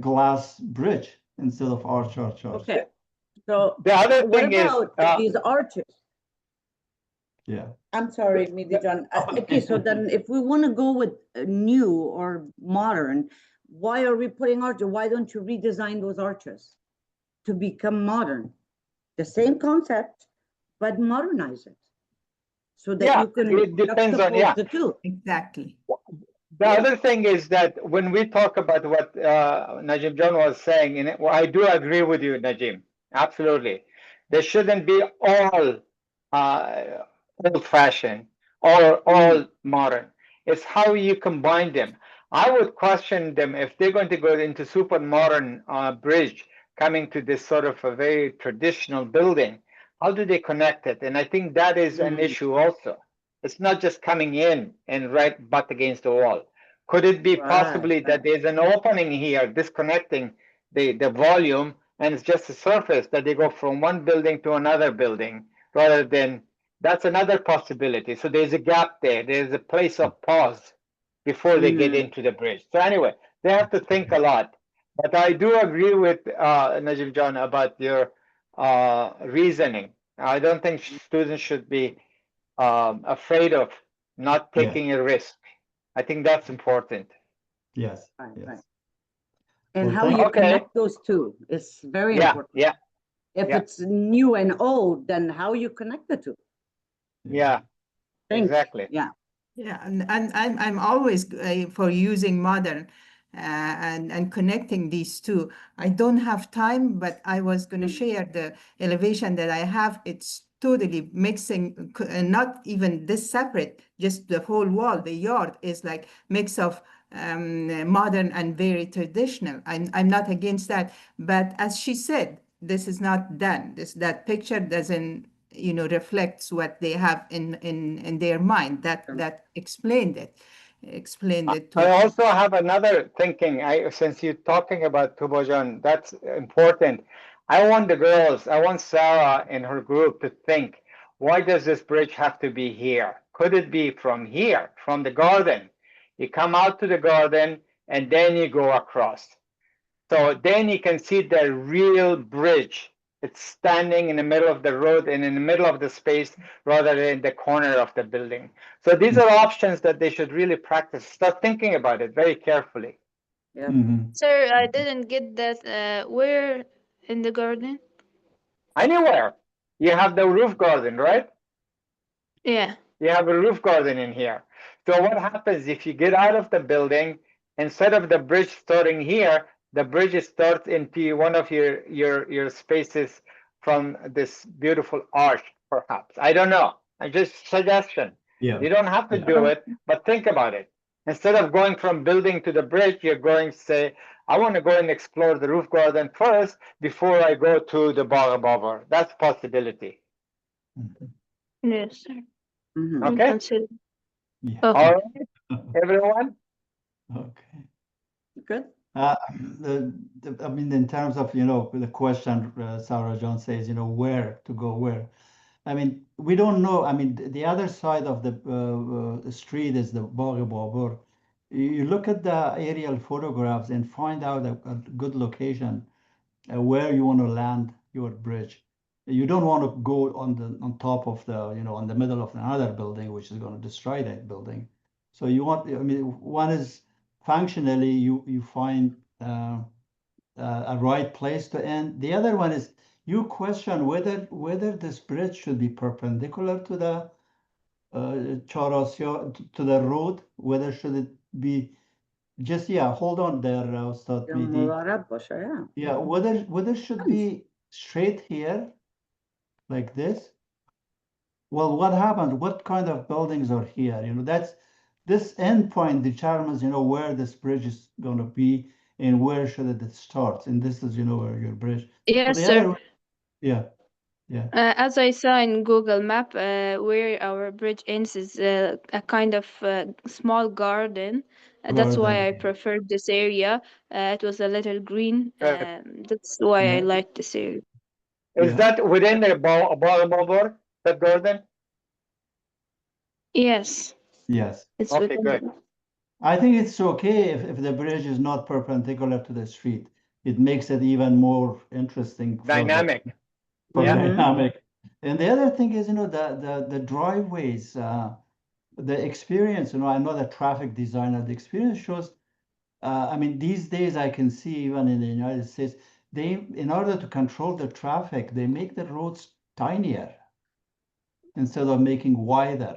glass bridge instead of arch. Okay, so The other what thing is, about these arches? Yeah. I'm sorry, Midhi-Jan. Okay, so then if we want to go with new or modern, why are we putting arches? Why don't you redesign those arches to become modern? The same concept, but modernize it so that yeah, you can it depends on, juxtapose the two. Exactly. The other thing is that when we talk about what Najim John was saying, and I do agree with you, Najim, absolutely. There shouldn't be all old-fashioned or all modern. It's how you combine them. I would question them if they're going to go into super modern bridge coming to this sort of a very traditional building. How do they connect it? And I think that is an issue also. It's not just coming in and right butt against the wall. Could it be possibly that there's an opening here disconnecting the volume and it's just a surface that they go from one building to another building rather than that's another possibility. So there's a gap there. There's a place of pause before they get into the bridge. So anyway, they have to think a lot. But I do agree with Najim John about your reasoning. I don't think students should be afraid of not Yeah. taking a risk. I think that's important. Yes. Right, Yes. right. And Well, how thank you Okay. connect those two is very Yeah, important. yeah, If yeah. it's new and old, then how you connect the two? yeah, Think, exactly. yeah. Yeah, and I'm always for using modern and connecting these two. I don't have time, but I was going to share the elevation that I have. It's totally mixing, not even this separate, just the whole wall. The yard is like mix of modern and very traditional. I'm not against that, but as she said, this is not done. That picture doesn't reflects what they have in their mind. That explained it I to. also have another thinking. Since you're talking about Tubojan, that's important. I want the girls, I want Sarah and her group to think, why does this bridge have to be here? Could it be from here, from the garden? You come out to the garden and then you go across. So then you can see the real bridge. It's standing in the middle of the road and in the middle of the space rather than in the corner of the building. So these are options that they should really practice. Start thinking about it very carefully. Yeah. Sir, I didn't get that. Where in the garden? Anywhere. You have the roof garden, right? Yeah. You have a roof garden in here. So what happens if you get out of the building, instead of the bridge starting here, the bridge starts into one of your spaces from this beautiful arch, perhaps. I don't know. I just suggestion. Yeah. You don't have to do it, but think about it. Instead of going from building to the bridge, you're going to say, I want to go and explore the roof garden first before I go to the BAGH-E-BABUR. That's a possibility. Yes, sir. Mhm. We'll Okay. consider. Yeah. Okay. All right, everyone. Okay. Good. I mean, in terms of, the question, Sarah John says, where to go, where. I mean, we don't know. I mean, the other side of the street is the BAGH-E-BABUR. You look at the aerial photographs and find out a good location where you want to land your bridge. You don't want to go on top of on the middle of another building, which is going to destroy that building. So you want, I mean, one is functionally you find a right place to end. The other one is you question whether this bridge should be perpendicular to the to the road, whether should it be just, hold on there, Ustad Yeah, Mehdi. Mubarak Basha, yeah. Yeah, whether should be straight here like this. Well, what happens? What kind of buildings are here? That's this endpoint determines, where this bridge is going to be and where should it start. And this is, where your bridge. So Yes, the sir. other, yeah, yeah, As I saw in Google Map, where our bridge ends is a kind of small garden. That's why I garden. preferred this area. It was a little green. That's why I Yeah, liked this area. Is Yeah. that within the BAGH-E-BABUR, that garden? Yes, Yes. it's Okay, within good. the. I think it's okay if the bridge is not perpendicular to the street. It makes it even more interesting Dynamic. for Yeah. dynamic. And the other thing is, the driveways, the experience, I'm not a traffic designer. The experience shows, I mean, these days I can see even in the United States, in order to control the traffic, they make the roads tinier instead of making wider.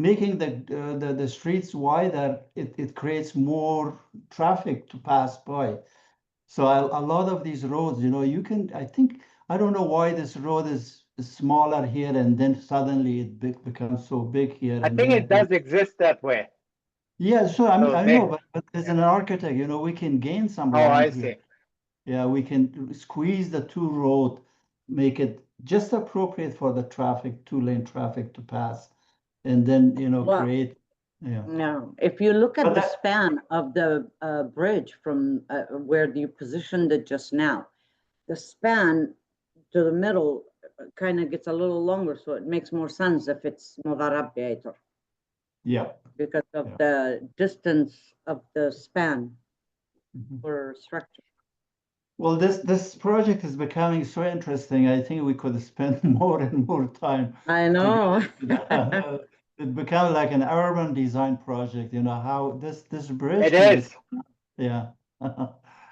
Making the streets wider, it creates more traffic to pass by. So a lot of these roads, I don't know why this road is smaller here and then suddenly it becomes so big here. I And think then it does exist that way. Yeah, so I mean, So I they- know, but as an architect, we can gain some Oh, I land here. see. Yeah, we can squeeze the two road, make it just appropriate for the traffic, two-lane traffic to pass, and then, Well, create, yeah. No, if you look at But the that- span of the bridge from where you positioned it just now, the span to the middle kind of gets a little longer, so it makes more sense if it's مغرب بيتر Yeah. because of Yeah. the distance of the span Mhm. for structure. Well, this project is becoming so interesting. I think we could spend more and more time. I know. together. It becomes like an urban design project, how this bridge It can is. yeah.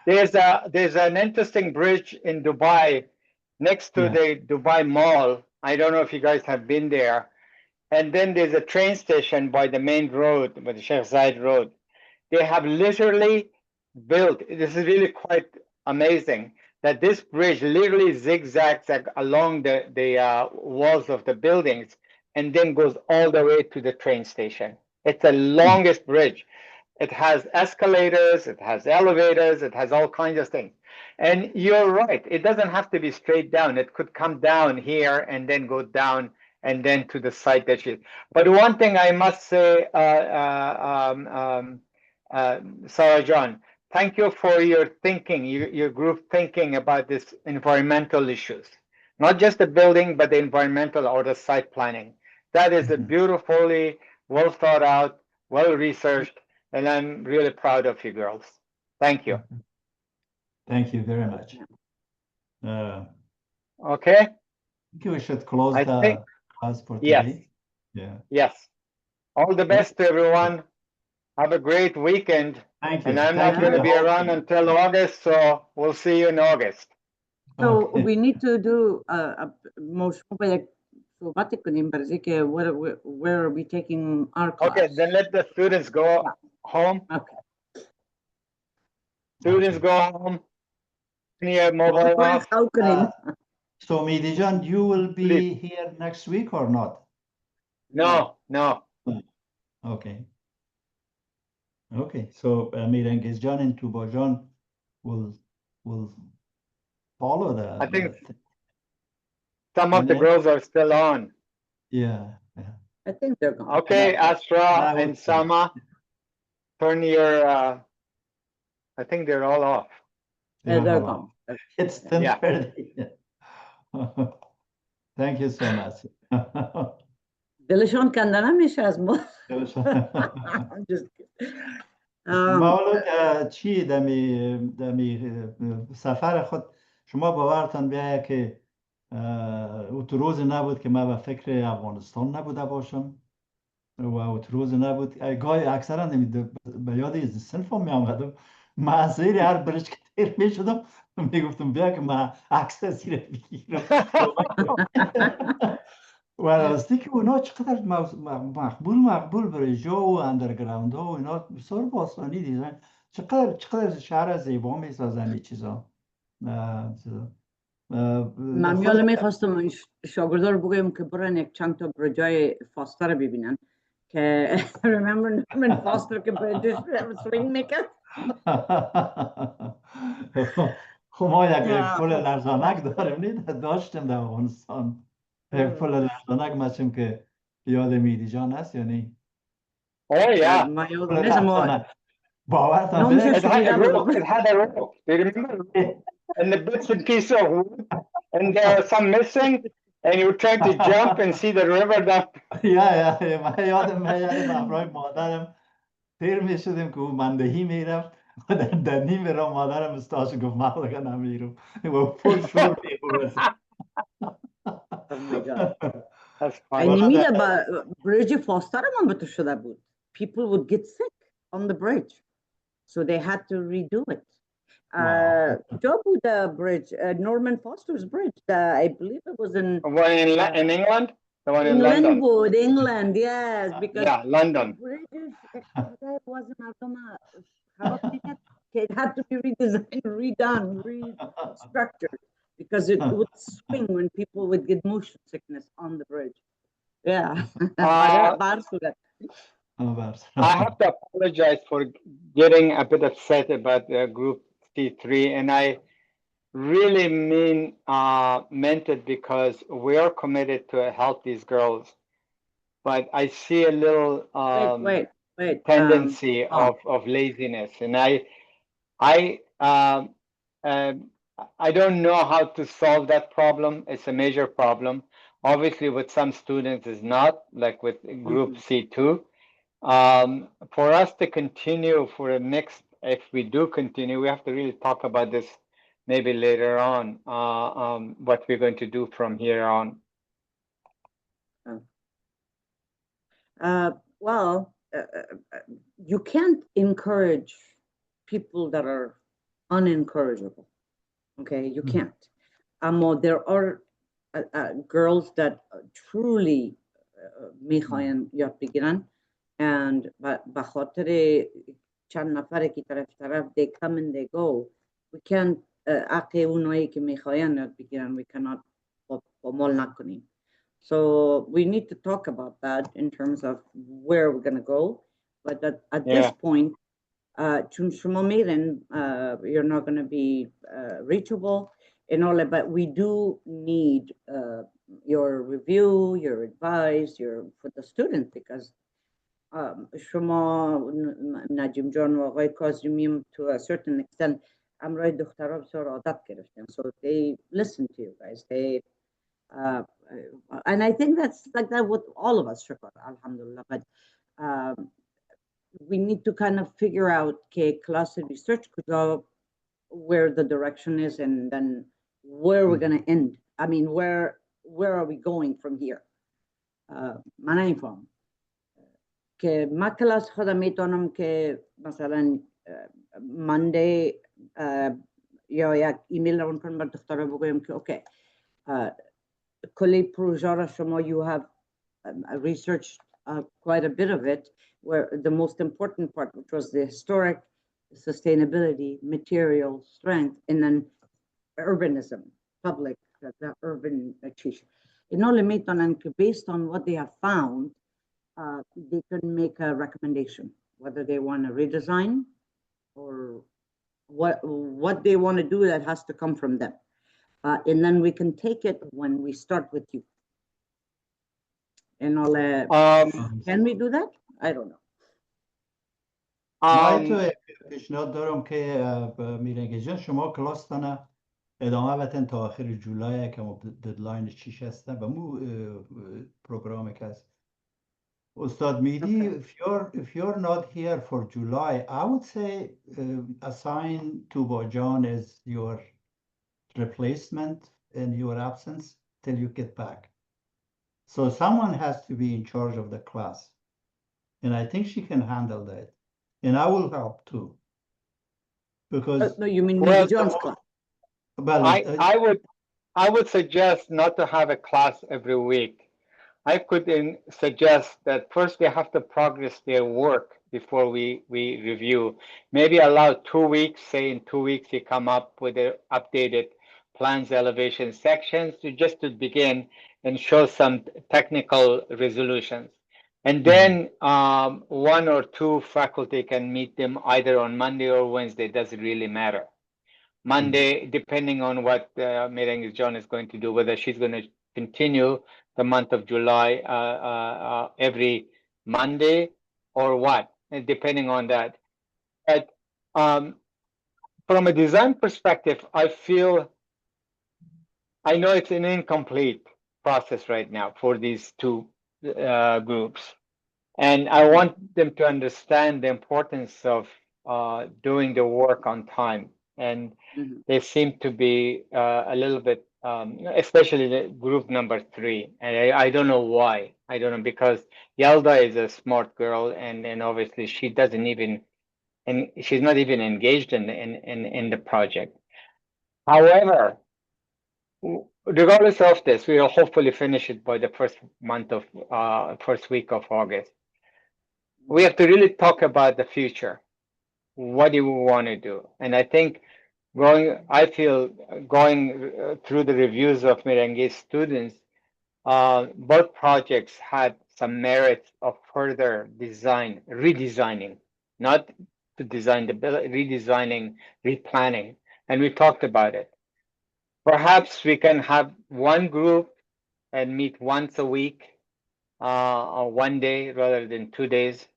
There's an interesting bridge in Dubai next to Yeah. the Dubai Mall. I don't know if you guys have been there. And then there's a train station by the main road, by the Sheikh Zayed Road. They have literally built, this is really quite amazing, that this bridge literally zigzags along the walls of the buildings and then goes all the way to the train station. It's the longest bridge. It has escalators, it has elevators, it has all kinds of things. And you're right, it doesn't have to be straight down. It could come down here and then go down and then to the site that you. But one thing I must say, Sarah John, thank you for your thinking, your group thinking about this environmental issues, not just the building, but the environmental or the site planning. That is a beautifully well thought out, well researched, and I'm really proud of you girls. Thank you. Thank you very much. Okay. I think we should close I the think- class for Yes. today. Yeah. Yes. All the best to everyone. Have a great weekend. Thank you. And I'm Thank not you going to the be whole around team. until August, so we'll see you in August. So Okay. we need to do most probably where are we taking our class? Okay, then let the students go Yeah. home. Okay. Students Okay. go home. Turn your mobile off. So Midijan, you will be here next week or not? No, no. Okay. Okay. So Mirengizjan and Tubajan will follow the. I think some of the And- girls are still on. Yeah. I think they're gone. Okay, Astra would and say. Sama, turn your, I think they're all off. They're Yeah. gone. It's Yeah. 10:30. Thank you so much. دلشون کندنم میشه از ما. I'm just kidding. مولود چی دمی سفر خود شما باورتان بیاید که تو روز نبود که من به فکر افغانستان نبوده باشم و تو روز نبود گاهی اکثرا به یاد صنفم می آمدم من از زیر هر برش که تیر می شدم می گفتم بیا که من عکس زیر بگیرم و راستی که اونا چقدر مقبول برجا و اندرگراوند ها و اینا بسیار باستانی دیدن چقدر شهر زیبا می سازن این چیزا من یالا میخواستم شاگردا رو بگویم که برن یک چند تا برجای فاستر رو ببینن که remember Norman Foster که برجش سوینگ میکرد. خب ما یک پل لرزانک داریم داشتیم در افغانستان یک پل لرزانک ماشیم که یاد میدی جان هست یا نه؟ Oh, yeah. من یادم نیست اما باورتان نامش بده It had a rope. It had a rope. Do you remember? And the bits and pieces of wood. and there are some missing, and you try to jump and see the river that. من یادم همراه مادرم تیر می شدیم که او مندهی میرفت و در نیم راه مادرم استاش گفت مغلقه نمیرم و پر شور میخورد. Oh my God. That's I funny. نمیده با bridge فاستر هم به تو شده بود. People would get sick on the bridge. So they had to redo it. Wow. کجا بود the bridge? Norman Foster's bridge. I believe it was in One in England, the one in London. Linwood, England. Yes, because Yeah, London. bridges it wasn't it had to be redesigned, redone, restructured because it would swing when people would get motion sickness on the bridge. Yeah. I have to apologize for getting a bit upset about group C3, and I really meant it because we are committed to help these girls. But I see a little wait. tendency of laziness, and I don't know how to solve that problem. It's a major problem. Obviously, with some students, it's not, like with group C2. For us to continue for the next, if we do continue, we have to really talk about this maybe later on, what we're going to do from here on. You can't encourage people that are unencourageable. Okay, you can't. There are girls that truly میخواین یاد بگیرن and به خاطر چند نفره که طرف they come and they go. We can't حق اونایی که میخواین یاد بگیرن we cannot پامال نکنیم. So we need to talk about that in terms of where we're going to go. But at this point, چون شما میرن, you're not going to be reachable and all that, but we do need your review, your advice, for the student, because شما نجیم جان و آقای کاظمی to a certain extent امرای دخترها بسیار عادت گرفتن. So they listen to you guys. And I think that's like that with all of us, shukr, alhamdulillah. But we need to kind of figure out class research where the direction is, and then where we're going to end. I mean, where are we going from here? من نمیفهم که ما کلاس خودم میتونم که مثلا Monday یا یک ایمیل رو کنم بر دخترها بگویم که اوکی کلی پروژه را شما you have researched quite a bit of it, where the most important part, which was the historic, sustainability, material strength, and then urbanism, public, the urban achievement. In all based on what they have found, they can make a recommendation, whether they want to redesign or what they want to do. That has to come from them. And then we can take it when we start with you. And all can we do that? I don't know. من پیشنهاد دارم که میرنگی جان شما کلاستان ادامه بدین تا آخر جولای که ددلاین چیش هسته و مو پروگرام که هست. Ustad Mehdi, if you're not here for July, I would say assign to Bajan as your replacement in your absence till you get back. So someone has to be in charge of the class. And I think she can handle that. And I will help too. Because no, you mean John's class? Well, I would suggest not to have a class every week. I could suggest that first they have to progress their work before we review. Maybe allow 2 weeks, say in 2 weeks you come up with the updated plans, elevation sections just to begin and show some technical resolutions. And then 1 or 2 faculty can meet them either on Monday or Wednesday, doesn't really matter. Monday, depending on what Mereng John is going to do, whether she's going to continue the month of July every Monday or what, and depending on that. But from a design perspective, I feel I know it's an incomplete process right now for these two groups. And I want them to understand the importance of doing the work on time. And Mhm. they seem to be a little bit, especially the group number 3. And I don't know why. I don't know, because Yelda is a smart girl, and obviously she doesn't even, and she's not even engaged in the project. However, regardless of this, we will hopefully finish it by the first week of August. We have to really talk about the future. What do we want to do? And I think I feel going through the reviews of Merengue students, both projects had some merit of further redesigning, not to design the building, redesigning, replanning, and we talked about it. Perhaps we can have one group and meet once a week, or one day rather than 2 days.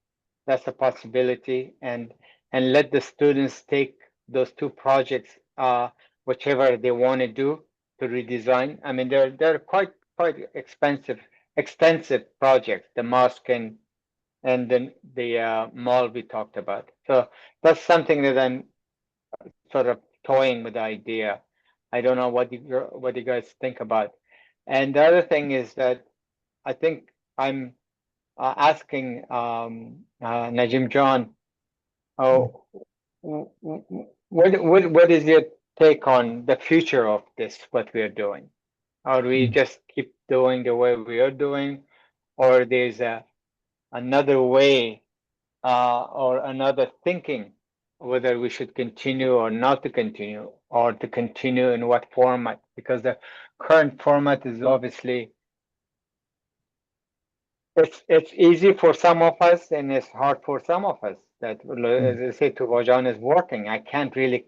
That's a possibility, and let the students take those two projects, whichever they want to do to redesign. I mean, they're quite extensive projects, the mosque and then the mall we talked about. So that's something that I'm sort of toying with the idea. I don't know what you guys think about. And the other thing is that I think I'm asking Najim John, oh, what is your take on the future of this, what we are doing? Or we just keep doing the way we are doing, or there's another way or another thinking, whether we should continue or not to continue, or to continue in what format? Because the current format is obviously, it's easy for some of us and it's hard for some of us. That, as I say, Tubajan is working. I can't really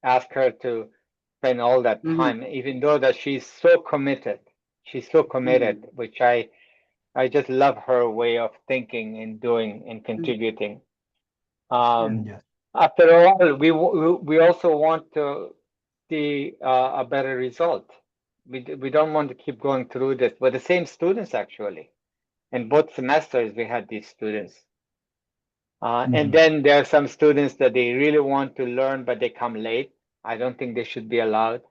ask her to spend all that time, even though that she's so committed. She's so committed, which I just love her way of thinking and doing and contributing. Yes. After all, we also want to see a better result. We don't want to keep going through this with the same students, actually. In both semesters, we had these students. And then there are some students that they really want to learn, but they come late. I don't think they should be allowed,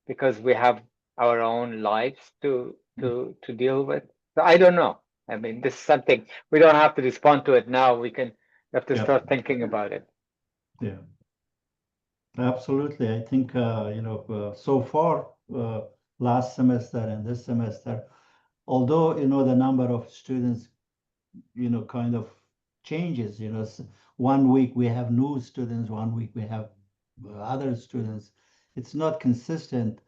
because we have our own lives to deal with. So I don't know. I mean, this is something we don't have to respond to it now. We have to start thinking about it. Yeah, absolutely. I think, so far, last semester and this semester, although, the number of students, kind of changes, 1 week we have new students, 1 week we have other students. It's not consistent,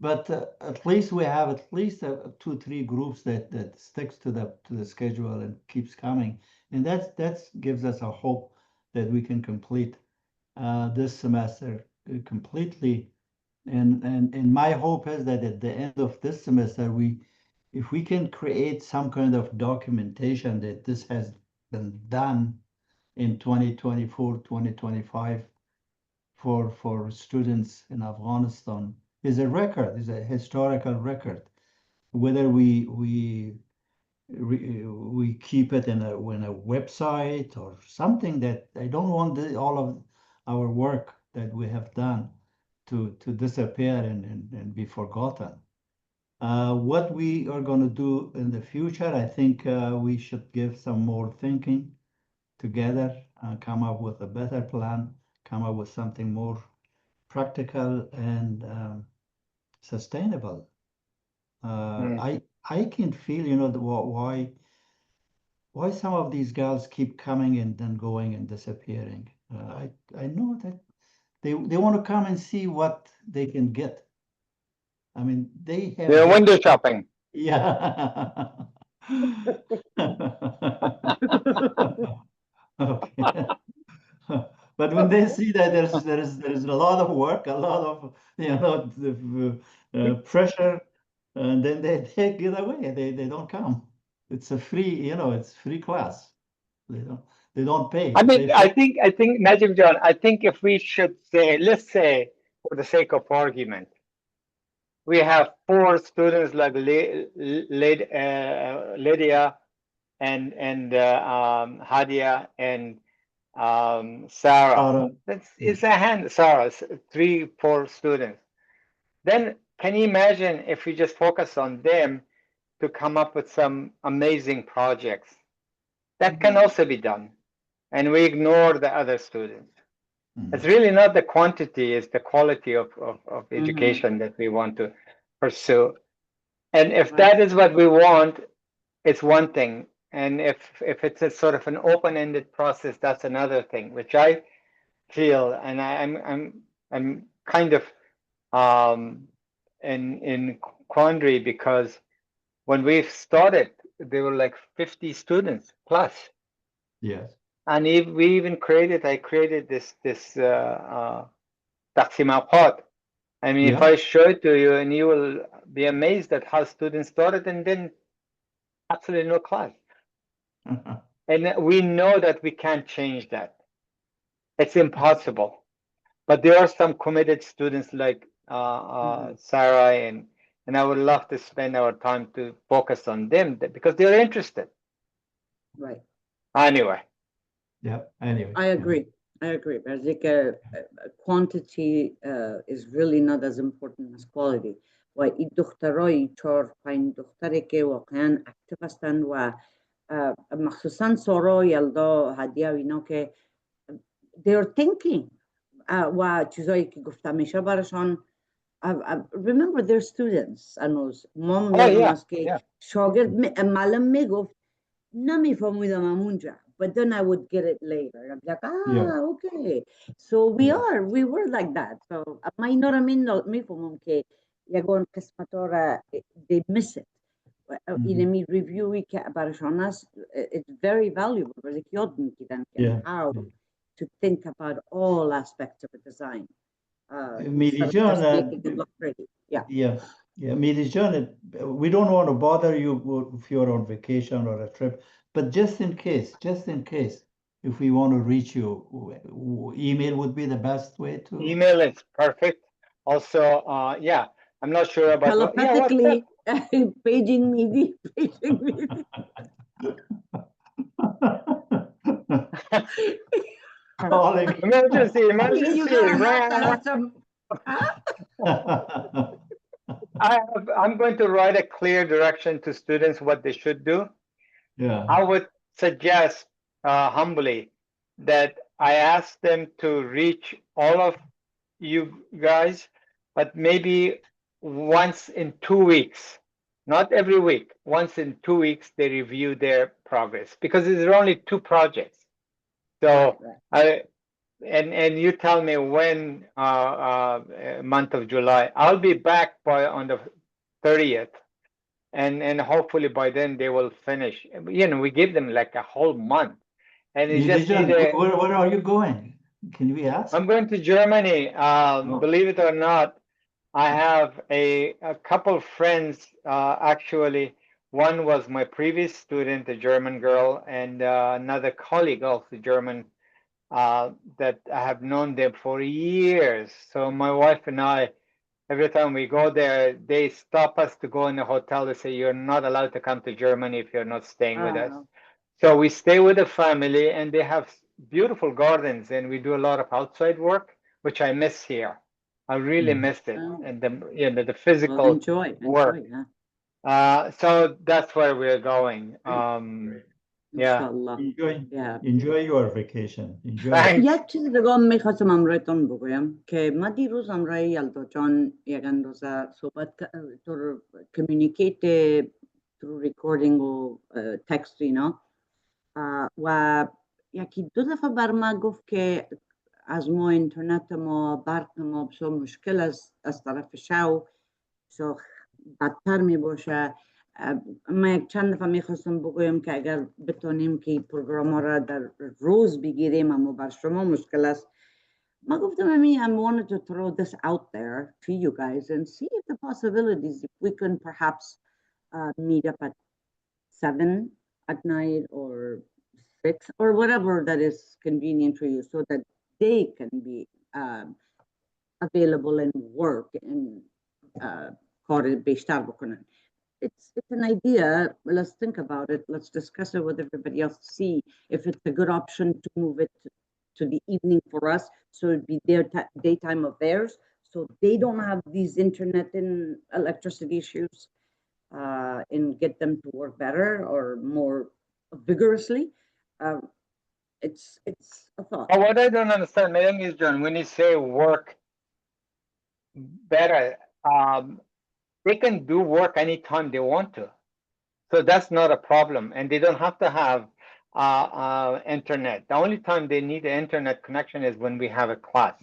but at least we have at least 2, 3 groups that sticks to the schedule and keeps coming. And that gives us a hope that we can complete this semester completely. And my hope is that at the end of this semester, if we can create some kind of documentation that this has been done in 2024, 2025 for students in Afghanistan, is a record, is a historical record. Whether we keep it in a website or something, that I don't want all of our work that we have done to disappear and be forgotten. What we are going to do in the future, I think we should give some more thinking together, come up with a better plan, come up with something more practical and sustainable. I can feel, why some of these girls keep coming and then going and disappearing. I know that they want to come and see what they can get. I mean, they have They're window shopping. Yeah. Okay. But when they see that there's a lot of work, a lot of pressure, and then they get away. They don't come. It's a free, it's free class. They don't pay. I If mean, they I pay, think Najim John, I think if we should say, let's say, for the sake of argument, we have 4 students like Lydia and Hadia and Sarah. It's a hand, Sarah, 3, 4 students. Then can you imagine if we just focus on them to come up with some amazing projects? That can also be done. And we ignore the other students. It's really not the quantity, it's the quality of education that we want to pursue. And if that is what we want, it's one thing. And if it's a sort of an open-ended process, that's another thing, which I feel, and I'm kind of in quandary, because when we started, there were like 50 students plus. Yes. And I created this Taqsim Pod. I mean, if I show it to you, and you will be amazed at how students started and then absolutely no class. And we know that we can't change that. It's impossible. But there are some committed students like Sarah, and I would love to spend our time to focus on them because they're interested. Right. Anyway. Yeah, anyway. I agree. I agree. I think quantity is really not as important as quality. و این دخترای 4-5 دختری که واقعا اکتیو هستند و مخصوصا سارا، یلدا، هدیه و اینا که they are thinking و چیزایی که گفته میشه براشان remember their students هنوز ما یادم است که شاگرد معلم میگفت نمیفهمیدم همونجا but then I would get it later. I'm like, okay. So we were like that. So ما اینا رو میفهمم که یگان قسمتا را they miss it. اینمی ریویوی که برشان است it's very valuable. برای که یاد میگیرن که how to think about all aspects of a design. Mehdi John, we don't want to bother you if you're on vacation or a trip, but just in case, if we want to reach you, email would be the best way to. Email is perfect. Also, I'm not sure about telepathically paging me. Emergency. I'm going to write a clear direction to students what they should do. I would suggest humbly that I ask them to reach all of you guys, but maybe once in 2 weeks, not every week. Once in 2 weeks, they review their progress, because there are only 2 projects. So and you tell me when month of July. I'll be back on the 30th, and hopefully by then they will finish. We give them like a whole month, and it's just where are you going? Can we ask? I'm going to Germany. Believe it or not, I have a couple of friends. Actually, one was my previous student, a German girl, and another colleague, also German, that I have known them for years. So my wife and I, every time we go there, they stop us to go in the hotel. They say, you're not allowed to come to Germany if you're not staying with us. So we stay with the family, and they have beautiful gardens, and we do a lot of outside work, which I miss here. I really missed it, and the physical work. So that's where we're going. Enjoy your vacation. یک چیز دیگه میخواستم امرایتان بگویم که ما دیروز امرای یلدا جان یک اندازه صحبت تو کمیونیکیت تو ریکوردینگ و تکست اینا و یکی 2 دفعه بر ما گفت که از ما اینترنت ما برق ما بسیار مشکل از طرف شو بدتر می باشه. من یک چند دفعه میخواستم بگویم که اگر بتونیم که پروگرام ها را در روز بگیریم اما بر شما مشکل است. ما گفتم I wanted to throw this out there to you guys and see if the possibilities, if we can perhaps meet up at 7 at night or 6 or whatever that is convenient for you, so that they can be available and work and کار بیشتر بکنن. It's an idea. Let's think about it. Let's discuss it with everybody else to see if it's a good option to move it to the evening for us, so it'd be their daytime of theirs, so they don't have these internet and electricity issues, and get them to work better or more vigorously. It's a thought. But what I don't understand, Mayang, is, John, when you say work better, they can do work anytime they want to. So that's not a problem. And they don't have to have internet. The only time they need an internet connection is when we have a class.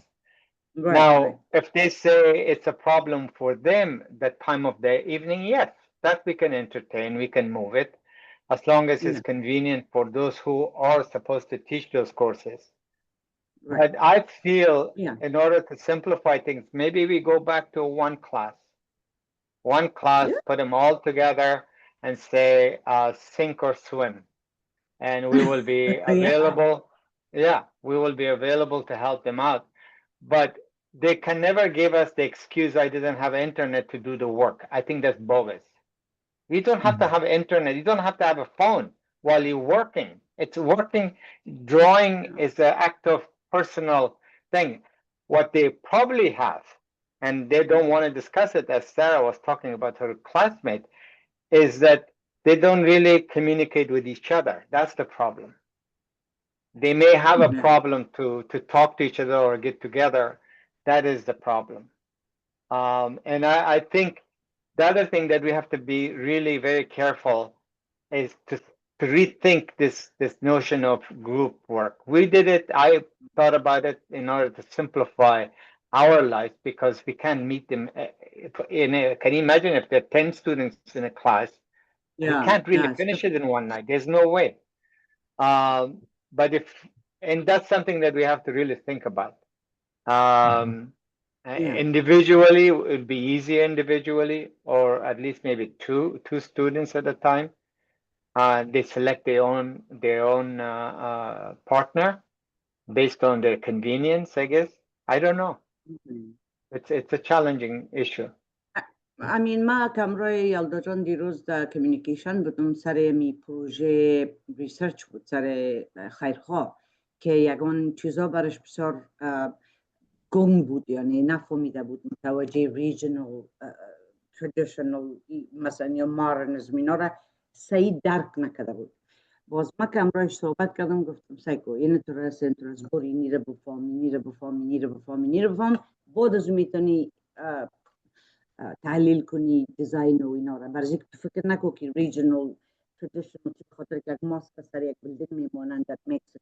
Right, Now, right. if they say it's a problem for them, that time of the evening, yes, that we can entertain, we can move it, as long as it's convenient for those who are supposed to teach those courses. Right. But I feel Yeah. in order to simplify things, maybe we go back to one class, Yeah. put them all together and say sink or swim. And we will be available. Yeah, we will be available to help them out. But they can never give us the excuse I didn't have internet to do the work. I think that's bogus. You don't have to have internet. You don't have to have a phone while you're working. It's working. Drawing is an act of personal thing. What they probably have, and they don't want to discuss it, as Sarah was talking about her classmate, is that they don't really communicate with each other. That's the problem. They may have a problem to talk to each other or get together. That is the problem. And I think the other thing that we have to be really very careful is to rethink this notion of group work. We did it. I thought about it in order to simplify our life, because we can't meet them can you imagine if there are 10 students in a class? We can't really finish it in one night. There's no way. But and that's something that we have to really think about. Individually, it would be easier individually, or at least maybe two students at a time. They select their own partner based on their convenience, I guess. I don't know. It's a challenging issue. I mean, ما کامرای یالداجان دیروز در کمیونیکیشن بودم سر می پروژه ریسرچ بود سر خیرخواه که یگان چیزا برش بسیار گنگ بود، یعنی نفهمیده بود متوجه ریجنال تردیشنال مثلا یا مارنزم اینا را صحیح درک نکرده بود. باز ما که امروز صحبت کردم گفتم سایکو این ترس بوری نیره بفهمی بعد از میتونی تحلیل کنی دیزاین و اینا را. برای که فکر نکو که ریجنال تردیشنال به خاطر که ماسک سر یک بلدن میمانند that makes it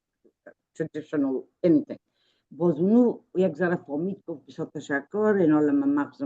traditional anything. باز اونو یک ذره فهمید گفت بسیار تشکر، اینا لما مغزم